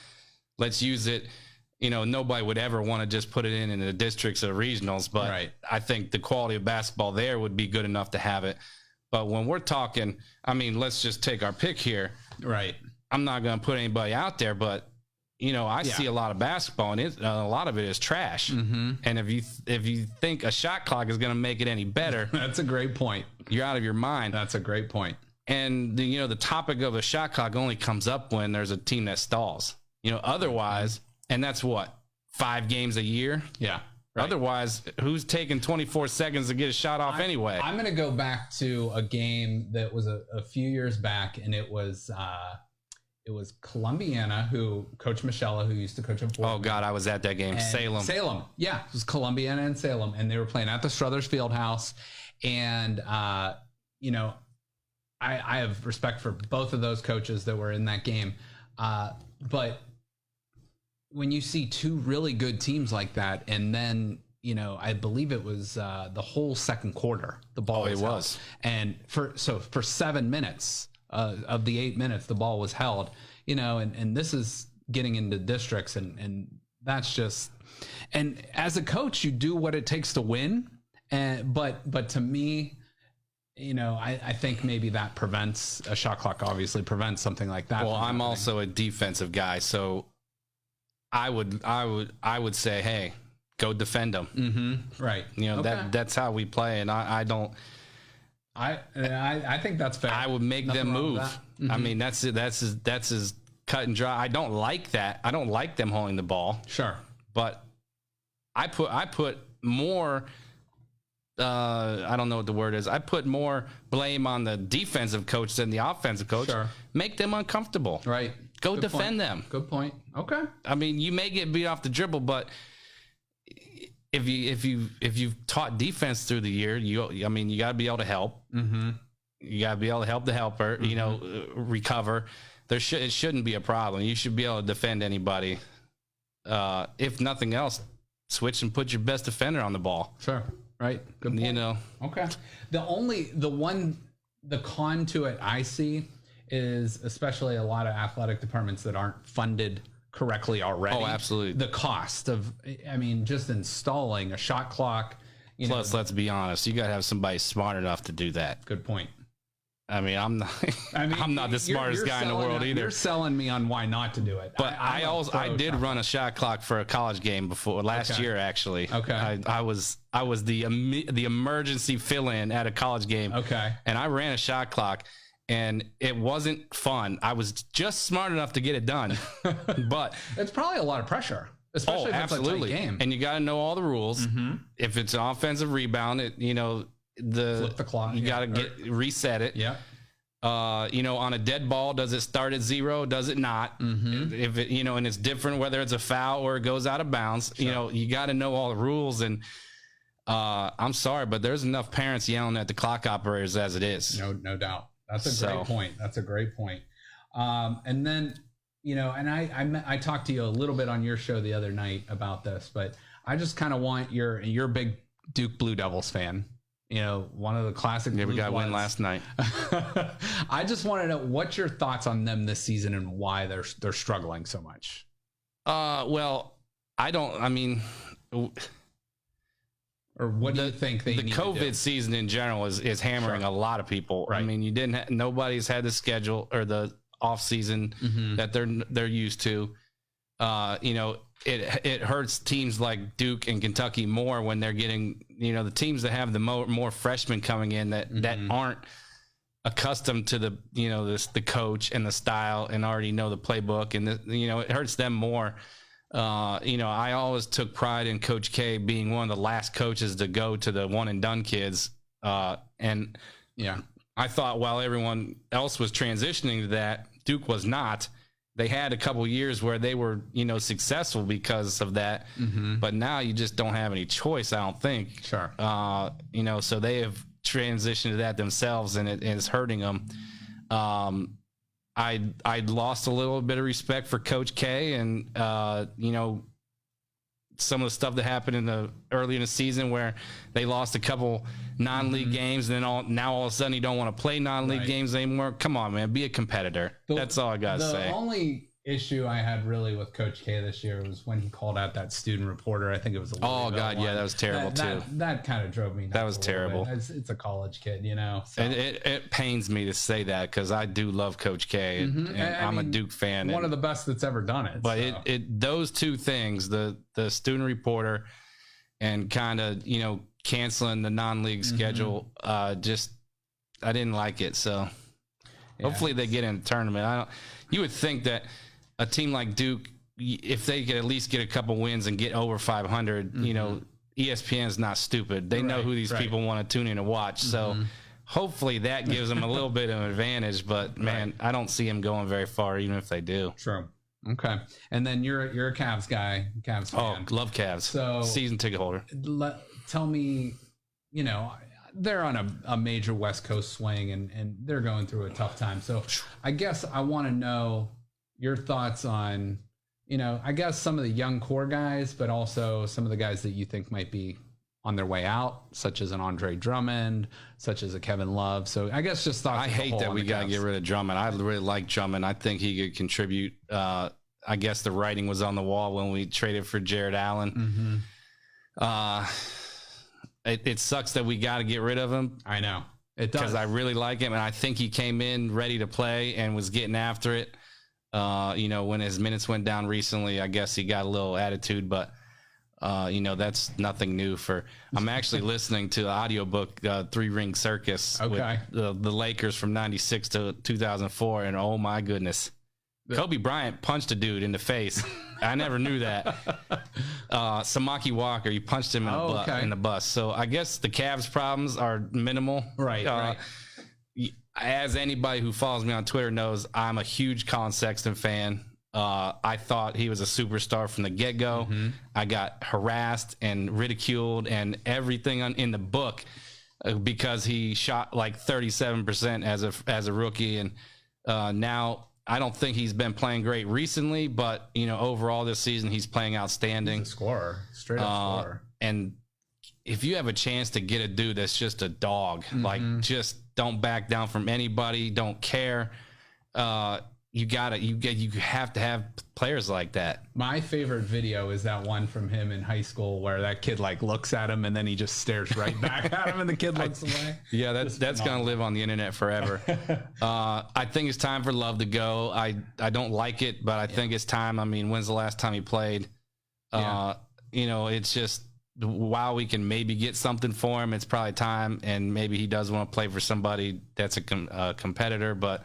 Let's use it. Nobody would ever want to just put it in the districts or regionals, but I think the quality of basketball there would be good enough to have it. But when we're talking, I mean, let's just take our pick here. Right. I'm not going to put anybody out there, but I see a lot of basketball, and a lot of it is trash. Mm-hmm. And if you think a shot clock is going to make it any better, that's a great point. You're out of your mind. That's a great point. And the topic of a shot clock only comes up when there's a team that stalls. Otherwise. And that's what, 5 games a year? Yeah. Right. Otherwise, who's taking 24 seconds to get a shot off anyway? I'm going to go back to a game that was a few years back, and it was Columbiana, who Coach Michella, who used to coach at Boardman. Oh, God, I was at that game. Salem. Yeah, it was Columbiana and Salem, and they were playing at the Struthers Fieldhouse. And, I have respect for both of those coaches that were in that game. But when you see 2 really good teams like that, and then, I believe it was the whole second quarter, the ball was held. And for 7 minutes of the 8 minutes, the ball was held, and this is getting into districts, and that's just, and as a coach, you do what it takes to win. But to me, I think maybe that prevents a shot clock, obviously prevents something like that. Well, I'm also a defensive guy, so I would say, hey, go defend them. Mm-hmm. Right. That's how we play. And I think that's fair. I would make them move. Mm-hmm. I mean, that's as cut and dry. I don't like that. I don't like them holding the ball. Sure. But I put more, I don't know what the word is. I put more blame on the defensive coach than the offensive coach. Sure. Make them uncomfortable. Right. Go defend them. Good point. Okay. I mean, you may get beat off the dribble, but if you've taught defense through the year, you got to be able to help. Mm-hmm. You got to be able to help the helper, you know, recover. It shouldn't be a problem. You should be able to defend anybody. If nothing else, switch and put your best defender on the ball. Sure. Right. Good point. You know. Okay. The con to it I see is especially a lot of athletic departments that aren't funded correctly already. Oh, absolutely. The cost of, I mean, just installing a shot clock. Plus, let's be honest, you got to have somebody smart enough to do that. Good point. I mean, I'm not the smartest guy in the world either. You're selling me on why not to do it. But I did run a shot clock for a college game before last year, actually. Okay. I was the emergency fill-in at a college game. Okay. And I ran a shot clock, and it wasn't fun. I was just smart enough to get it done, but it's probably a lot of pressure, especially if absolutely. It's a tight game. And you got to know all the rules. If it's an offensive rebound, flip the clock. You got to reset it. Yeah. On a dead ball, does it start at 0? Does it not? If it, and it's different whether it's a foul or it goes out of bounds. Sure. You got to know all the rules. And I'm sorry, but there's enough parents yelling at the clock operators as it is. No doubt. That's a great point. That's a great point. And then, and I talked to you a little bit on your show the other night about this, but I just kind of want you're a big Duke Blue Devils fan. One of the classic. Yeah, we got a win last night. I just want to know what's your thoughts on them this season and why they're struggling so much. Well, or what do you think they need COVID to do? season in general is hammering a lot of people. Right. I mean, nobody's had the schedule or the off season that they're used to. It hurts teams like Duke and Kentucky more when they're getting, the teams that have the more freshmen coming in that aren't accustomed to the coach and the style and already know the playbook, and it hurts them more. I always took pride in Coach K being one of the last coaches to go to the one and done kids. And I thought while everyone else was transitioning to that, Duke was not. They had a couple years where they were, successful because of that. But now you just don't have any choice, I don't think. Sure. So they have transitioned to that themselves, and it's hurting them. I lost a little bit of respect for Coach K, and some of the stuff that happened early in the season where they lost a couple non-league games, and then now all of a sudden you don't want to play non-league games anymore. Come on, man, be a competitor. That's all I gotta say. The only issue I had really with Coach K this year was when he called out that student reporter. I think it was oh god, yeah, that was terrible too. That kind of drove me nuts. That was terrible. It's a college kid, So. And it pains me to say that because I do love Coach K, and I'm a Duke fan. One of the best that's ever done it. But those two things, the student reporter and kind of canceling the non-league schedule, I didn't like it. So hopefully they get in a tournament. You would think that a team like Duke, if they could at least get a couple wins and get over 500, ESPN's not stupid. They know who these people want to tune in and watch. So hopefully that gives them a little bit of an advantage. But man, I don't see them going very far, even if they do. True. Okay. And then you're a Cavs guy, Cavs fan. Oh, love Cavs. So season ticket holder. Tell me, they're on a major West Coast swing and they're going through a tough time. So I guess I want to know your thoughts on, I guess some of the young core guys, but also some of the guys that you think might be on their way out, such as an Andre Drummond, such as a Kevin Love. So I guess just thoughts. I hate that we got to get rid of Drummond. I really like Drummond. I think he could contribute. I guess the writing was on the wall when we traded for Jared Allen. It sucks that we got to get rid of him. I know it does, because I really like him, and I think he came in ready to play and was getting after it. When his minutes went down recently, I guess he got a little attitude, but that's nothing new I'm actually listening to the audiobook, 3 Ring Circus with the Lakers from 96 to 2004. And oh my goodness, Kobe Bryant punched a dude in the face. I never knew that. Samaki Walker, he punched him in the bus. So I guess the Cavs problems are minimal. Right. As anybody who follows me on Twitter knows, I'm a huge Colin Sexton fan. I thought he was a superstar from the get-go. I got harassed and ridiculed and everything in the book because he shot like 37% as a rookie, and now I don't think he's been playing great recently, but overall this season he's playing outstanding. He's a scorer, straight up scorer. And if you have a chance to get a dude that's just a dog, like just don't back down from anybody, don't care. You have to have players like that. My favorite video is that one from him in high school where that kid like looks at him and then he just stares right back at him and the kid looks away. Yeah, that's gonna live on the internet forever. I think it's time for Love to go. I don't like it, but I think it's time. I mean, when's the last time he played? It's just while we can maybe get something for him, it's probably time, and maybe he does want to play for somebody that's a competitor, but.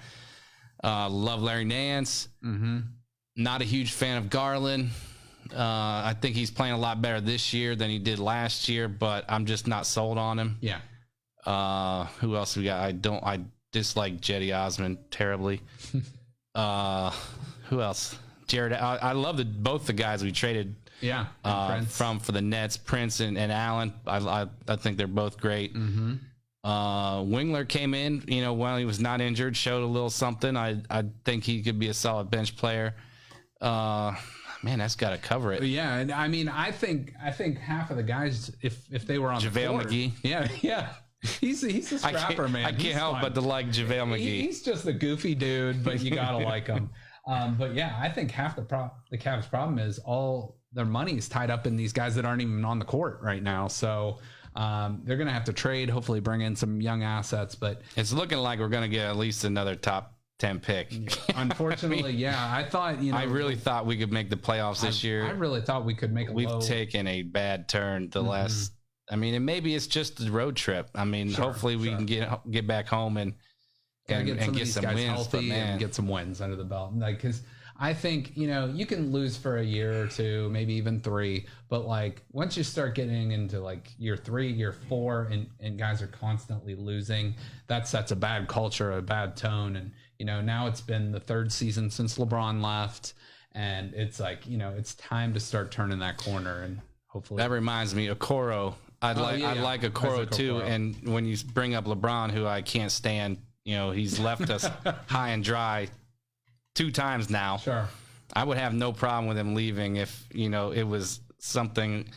Love Larry Nance. Not a huge fan of Garland. I think he's playing a lot better this year than he did last year, but I'm just not sold on him. Yeah. Who else we got? I dislike Jetty Osman terribly. Who else? Jared. I love both the guys we traded. Yeah. For the Nets, Prince and Allen. I think they're both great. Wingler came in, while he was not injured, showed a little something. I think he could be a solid bench player. Man, that's got to cover it. Yeah, and I mean, I think half of the guys, if they were on JaVale McGee, yeah, he's a scrapper, man. I can't help but to like JaVale McGee. He's just a goofy dude, but you gotta like him. But yeah, I think half the Cavs' problem is all their money is tied up in these guys that aren't even on the court right now. So. They're going to have to trade, hopefully bring in some young assets, but it's looking like we're going to get at least another top 10 pick. Unfortunately, I thought, I really thought we could make the playoffs this year. I really thought we could make We've taken a bad turn the last, and maybe it's just the road trip. Hopefully we can get back home and get some wins, healthy and get some wins under the belt. Like, cause I think, you can lose for a year or two, maybe even 3, but like once you start getting into like year 3, year 4, and guys are constantly losing, that sets a bad culture, a bad tone. And, now it's been the 3rd season since LeBron left, and it's like, it's time to start turning that corner, and hopefully. That reminds me, Okoro. I'd like Okoro too. And when you bring up LeBron, who I can't stand, he's left us high and dry 2 times now. Sure. I would have no problem with him leaving if, it was something,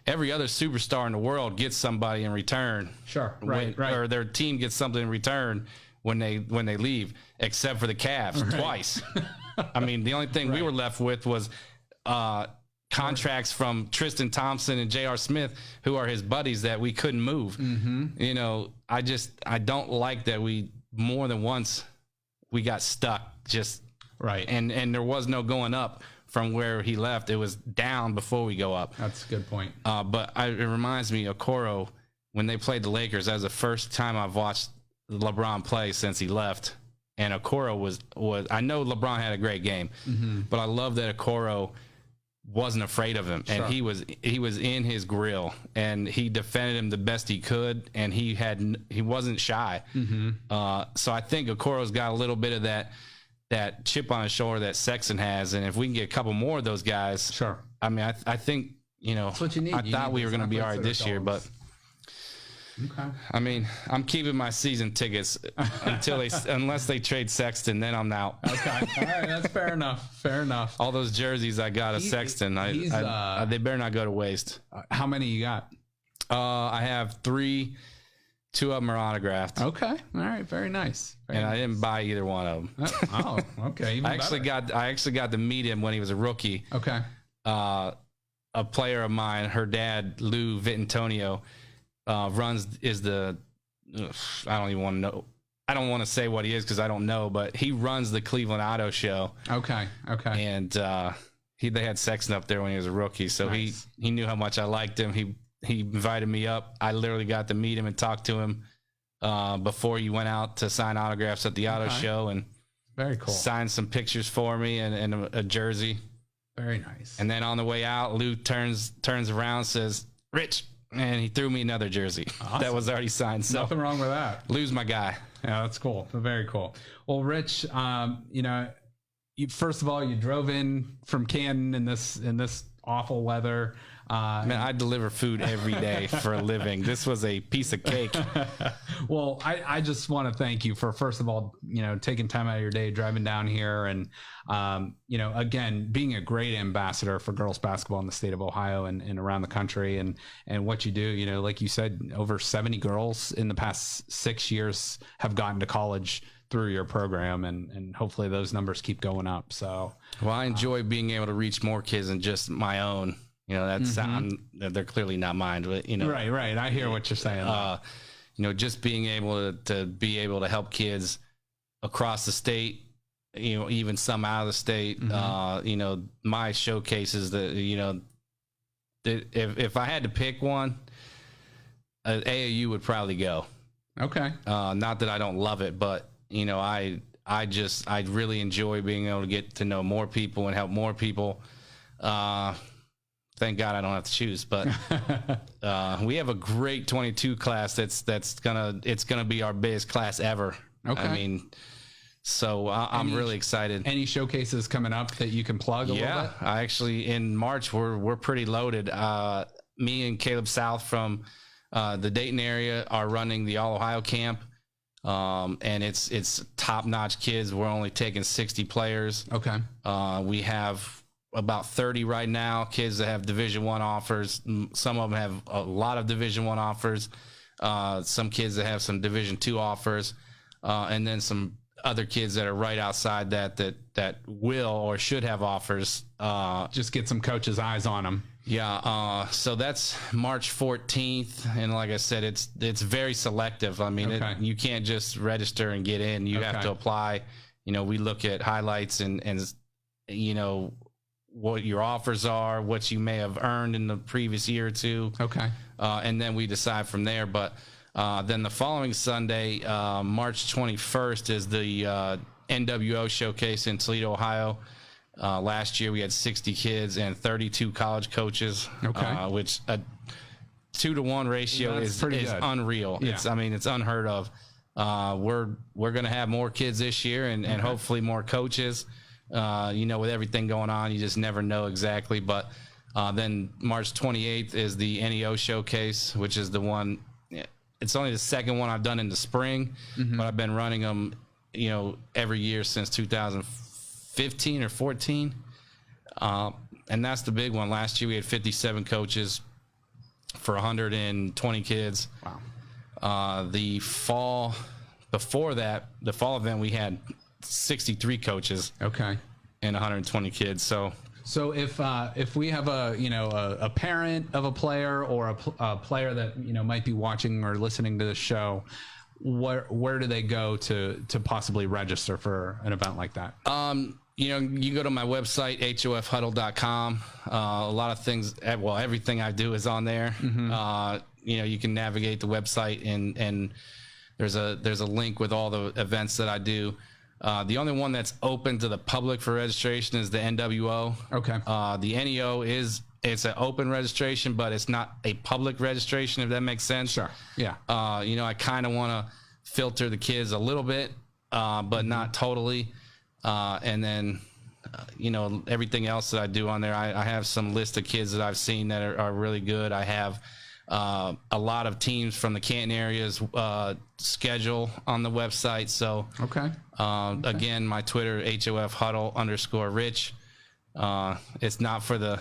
every other superstar in the world gets somebody in return. Sure. Right. Or their team gets something in return when they leave, except for the Cavs twice. The only thing we were left with was contracts from Tristan Thompson and J.R. Smith, who are his buddies that we couldn't move. I don't like that we more than once we got stuck just right. And there was no going up from where he left. It was down before we go up. That's a good point. But it reminds me of Okoro when they played the Lakers. That was the first time I've watched LeBron play since he left. And Okoro was I know LeBron had a great game, but I love that Okoro wasn't afraid of him. Sure. And he was in his grill, and he defended him the best he could, and he wasn't shy. So I think Okoro's got a little bit of that chip on his shoulder that Sexton has, and if we can get a couple more of those guys, sure. I think that's what you need. I thought we were going to be all right this year, but okay. I'm keeping my season tickets unless they trade Sexton, then I'm out. Okay, all right, that's fair enough. All those jerseys I got of Sexton, they better not go to waste. How many you got? I have 3. 2 of them are autographed. Okay, all right, very nice. I didn't buy either one of them. Oh, okay. I actually got to meet him when he was a rookie. Okay. A player of mine, her dad, Lou Vitantonio, I don't even want to know. I don't want to say what he is because I don't know, but he runs the Cleveland Auto Show. Okay. And they had Sexton up there when he was a rookie, so nice. he knew how much I liked him. He invited me up. I literally got to meet him and talk to him before he went out to sign autographs at the auto show, and very cool. Signed some pictures for me and a jersey. Very nice. And then on the way out, Lou turns around and says, "Rich," and he threw me another jersey that was already signed. So nothing wrong with that. Lou's my guy. Yeah, that's cool. Very cool. Well, Rich, first of all, you drove in from Canton in this awful weather. Man, I deliver food every day for a living. This was a piece of cake. Well, I just want to thank you for, first of all, taking time out of your day, driving down here, and, again, being a great ambassador for girls basketball in the state of Ohio and around the country, and what you do. Like you said, over 70 girls in the past 6 years have gotten to college through your program, and hopefully those numbers keep going up. So, well, I enjoy being able to reach more kids than just my own. That's they're clearly not mine, but right. I hear what you're saying. Just being able to help kids across the state, even some out of the state. My showcases that if I had to pick one, AAU would probably go. Okay. Not that I don't love it, but I really enjoy being able to get to know more people and help more people. Thank God I don't have to choose, but we have a great 22 class it's gonna be our biggest class ever. Okay. So I'm really excited. Any showcases coming up that you can plug a little bit? I actually, in March, we're pretty loaded. Me and Caleb South from the Dayton area are running the All Ohio camp. And it's top-notch kids. We're only taking 60 players. Okay. We have about 30 right now, kids that have Division I offers. Some of them have a lot of Division I offers. Some kids that have some Division II offers. And then some other kids that are right outside that will or should have offers. Just get some coaches' eyes on them. Yeah, so that's March 14th, and like I said, it's very selective. You can't just register and get in. You have to apply. We look at highlights and what your offers are, what you may have earned in the previous year or two. Okay. And then we decide from there. But then the following Sunday, March 21st, is the NWO showcase in Toledo, Ohio. Last year we had 60 kids and 32 college coaches, which a 2-to-1 ratio is unreal. Yeah. It's unheard of. We're going to have more kids this year and hopefully more coaches. With everything going on, you just never know exactly. But then March 28th is the NEO showcase, which is the one. It's only the second one I've done in the spring, but I've been running them, every year since 2015 or 14. And that's the big one. Last year we had 57 coaches for 120 kids. Wow. The fall event, we had 63 coaches. Okay. And 120 kids. So if we have a parent of a player or a player that might be watching or listening to the show, where do they go to possibly register for an event like that? You go to my website, hofhuddle.com. A lot of things, everything I do is on there. You can navigate the website and there's a link with all the events that I do. The only one that's open to the public for registration is the NWO. Okay. The NEO it's an open registration, but it's not a public registration, if that makes sense. Sure. Yeah. I kind of want to filter the kids a little bit, but not totally. And then, everything else that I do on there, I have some list of kids that I've seen that are really good. I have a lot of teams from the Canton area's schedule on the website. So, again, my Twitter, HOF Huddle _Rich. It's not for the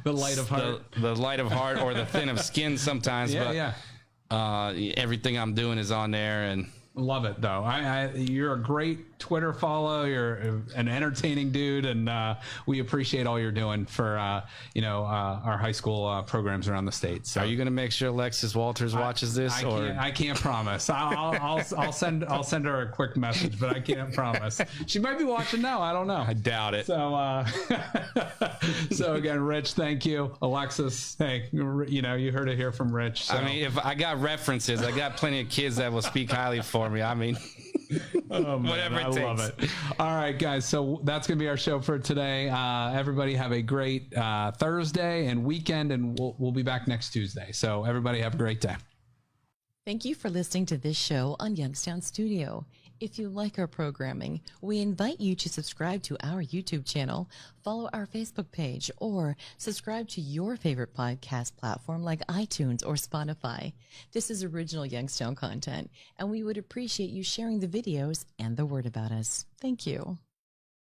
the light of heart, the light of heart or the thin of skin sometimes. Everything I'm doing is on there, and love it though. You're a great Twitter follow. You're an entertaining dude, and we appreciate all you're doing for our high school programs around the state. So, are you going to make sure Alexis Walters watches this? I can't promise. I'll send her a quick message, but I can't promise. She might be watching now. I don't know. I doubt it. So so again, Rich, thank you. Alexis, hey, you heard it here from Rich. So. If I got references, I got plenty of kids that will speak highly for me. Whatever it takes. I love it. All right, guys. So that's going to be our show for today. Everybody have a great Thursday and weekend, and we'll be back next Tuesday. So everybody have a great day. Thank you for listening to this show on Youngstown Studio. If you like our programming, we invite you to subscribe to our YouTube channel, follow our Facebook page, or subscribe to your favorite podcast platform like iTunes or Spotify. This is original Youngstown content, and we would appreciate you sharing the videos and the word about us. Thank you.